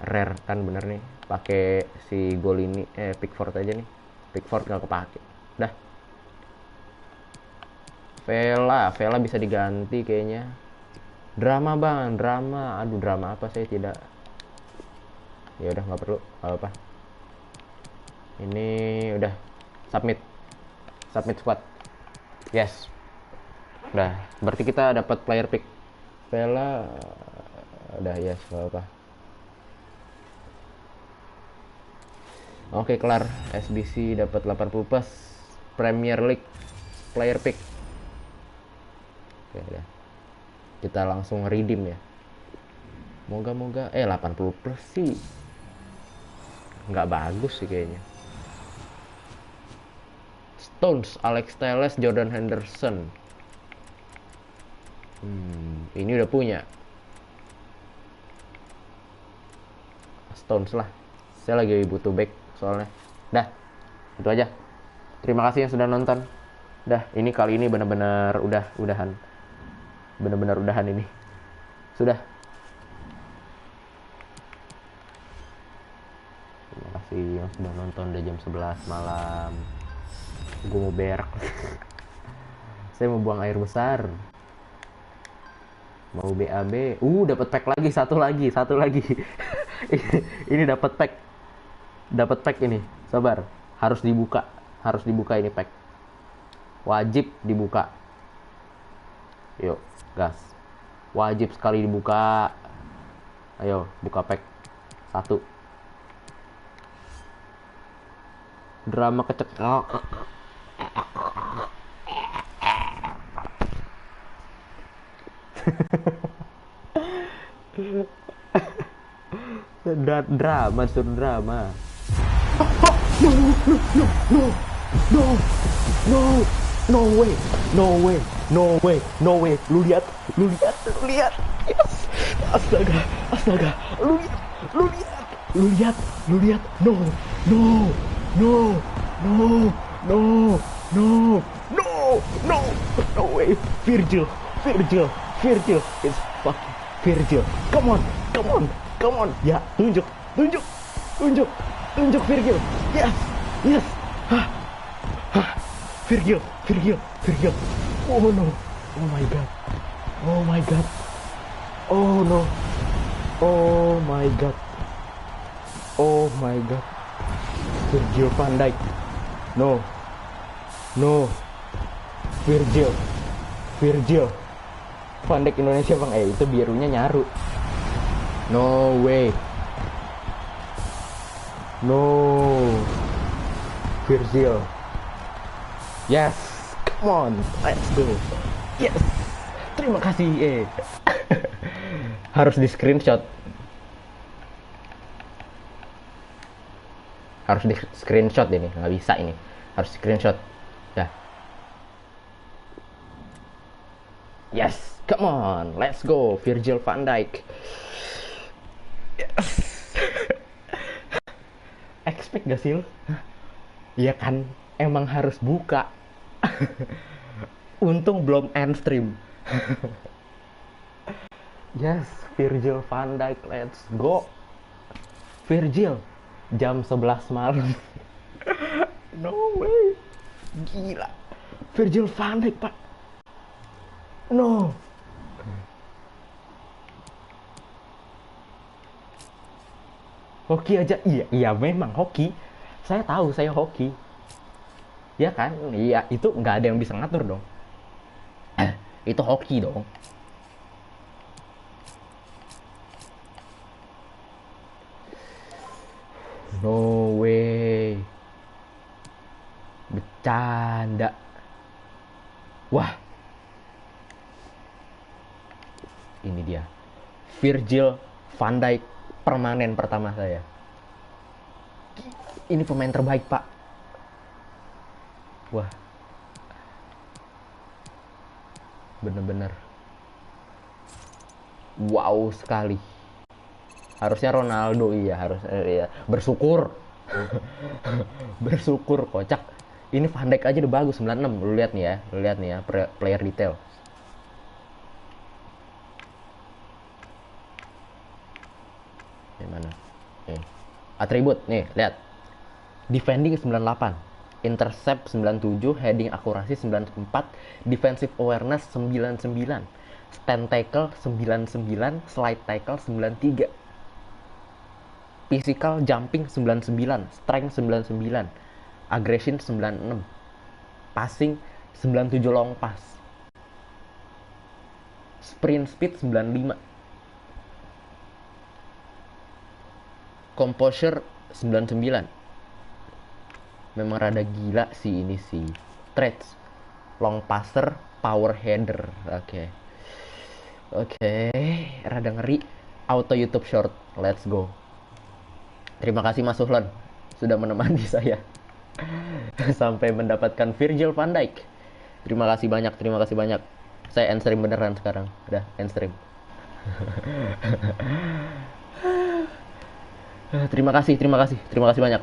rare kan bener nih. Pakai si gol ini Pickford aja nih. Pickford nggak kepake. Dah. Vela bisa diganti kayaknya. Drama bang, drama. Aduh, drama apa, saya tidak. Ya udah, nggak perlu, nggak apa. Ini udah submit squad. Yes. Udah, berarti kita dapat player pick. Vela udah, yes, nggak apa. Oke, kelar. SBC dapat 80 plus. Premier League player pick. Oke, udah. Kita langsung redeem ya. Moga-moga 80 plus sih nggak bagus sih kayaknya. Stones, Alex Telles, Jordan Henderson. Ini udah punya. Stones lah. Saya lagi butuh back soalnya. Dah, itu aja. Terima kasih yang sudah nonton. Dah, ini kali ini benar-benar udahan. Benar-benar udahan ini. Sudah. Terima kasih yang sudah nonton. Udah jam 11 malam. Gue mau berak. Saya mau buang air besar. Mau BAB. Dapat pack lagi, satu lagi. Ini dapat pack ini. Sabar. Harus dibuka ini pack. Wajib dibuka. Yuk, gas. Wajib sekali dibuka. Ayo, buka pack. 1. Drama kecekak. drama. No way. Lu lihat. Yes. Astaga. Lu lihat. No way. Virgil. It's fucking Virgil, come on, come on, come on. Ya, tunjuk, tunjuk, tunjuk, tunjuk Virgil. Yes, yes. Hah, hah. Virgil, Virgil, Virgil. Oh no, oh my god, oh my god, oh no, oh my god, oh my god. Virgil van Dijk. No, no. Virgil, Virgil. Van Dijk Indonesia bang, itu birunya nyaru. No way. No. Virgil. Yes, come on, let's go. Yes, terima kasih. Harus di screenshot. Harus di screenshot ini, nggak bisa ini. Harus screenshot. Dah. Yes, come on, let's go, Virgil van Dijk. Yes. Expect gak sih lo? Iya kan, emang harus buka. Untung belum end stream. Yes, Virgil van Dijk, let's go. Virgil, jam 11 malam. No way. Gila. Virgil van Dijk, Pak. No. Hoki aja. Iya memang hoki. Saya tahu saya hoki. Ya kan? Iya, itu nggak ada yang bisa ngatur dong. Itu hoki dong. No way. Bercanda. Wah. Ini dia. Virgil van Dijk permanen pertama saya. Ini pemain terbaik, Pak. Wah. Bener-bener. Wow sekali. Harusnya Ronaldo, iya harus iya. Bersyukur. Bersyukur, kocak. Ini Van Dijk aja udah bagus 96. Lu lihat nih ya, player detail. Mana? Nih. Atribut nih, lihat. Defending 98, intercept 97, heading akurasi 94, defensive awareness 99, stand tackle 99, slide tackle 93, physical jumping 99, strength 99, aggression 96, passing 97 long pass, sprint speed 95, composure 99. Memang rada gila sih ini sih. Traits, long passer, power header. Oke, rada ngeri. Auto YouTube short, let's go. Terima kasih Mas Suhlon sudah menemani saya sampai mendapatkan Virgil van Dijk. Terima kasih banyak. Saya end stream beneran sekarang. Udah end stream. Terima kasih banyak.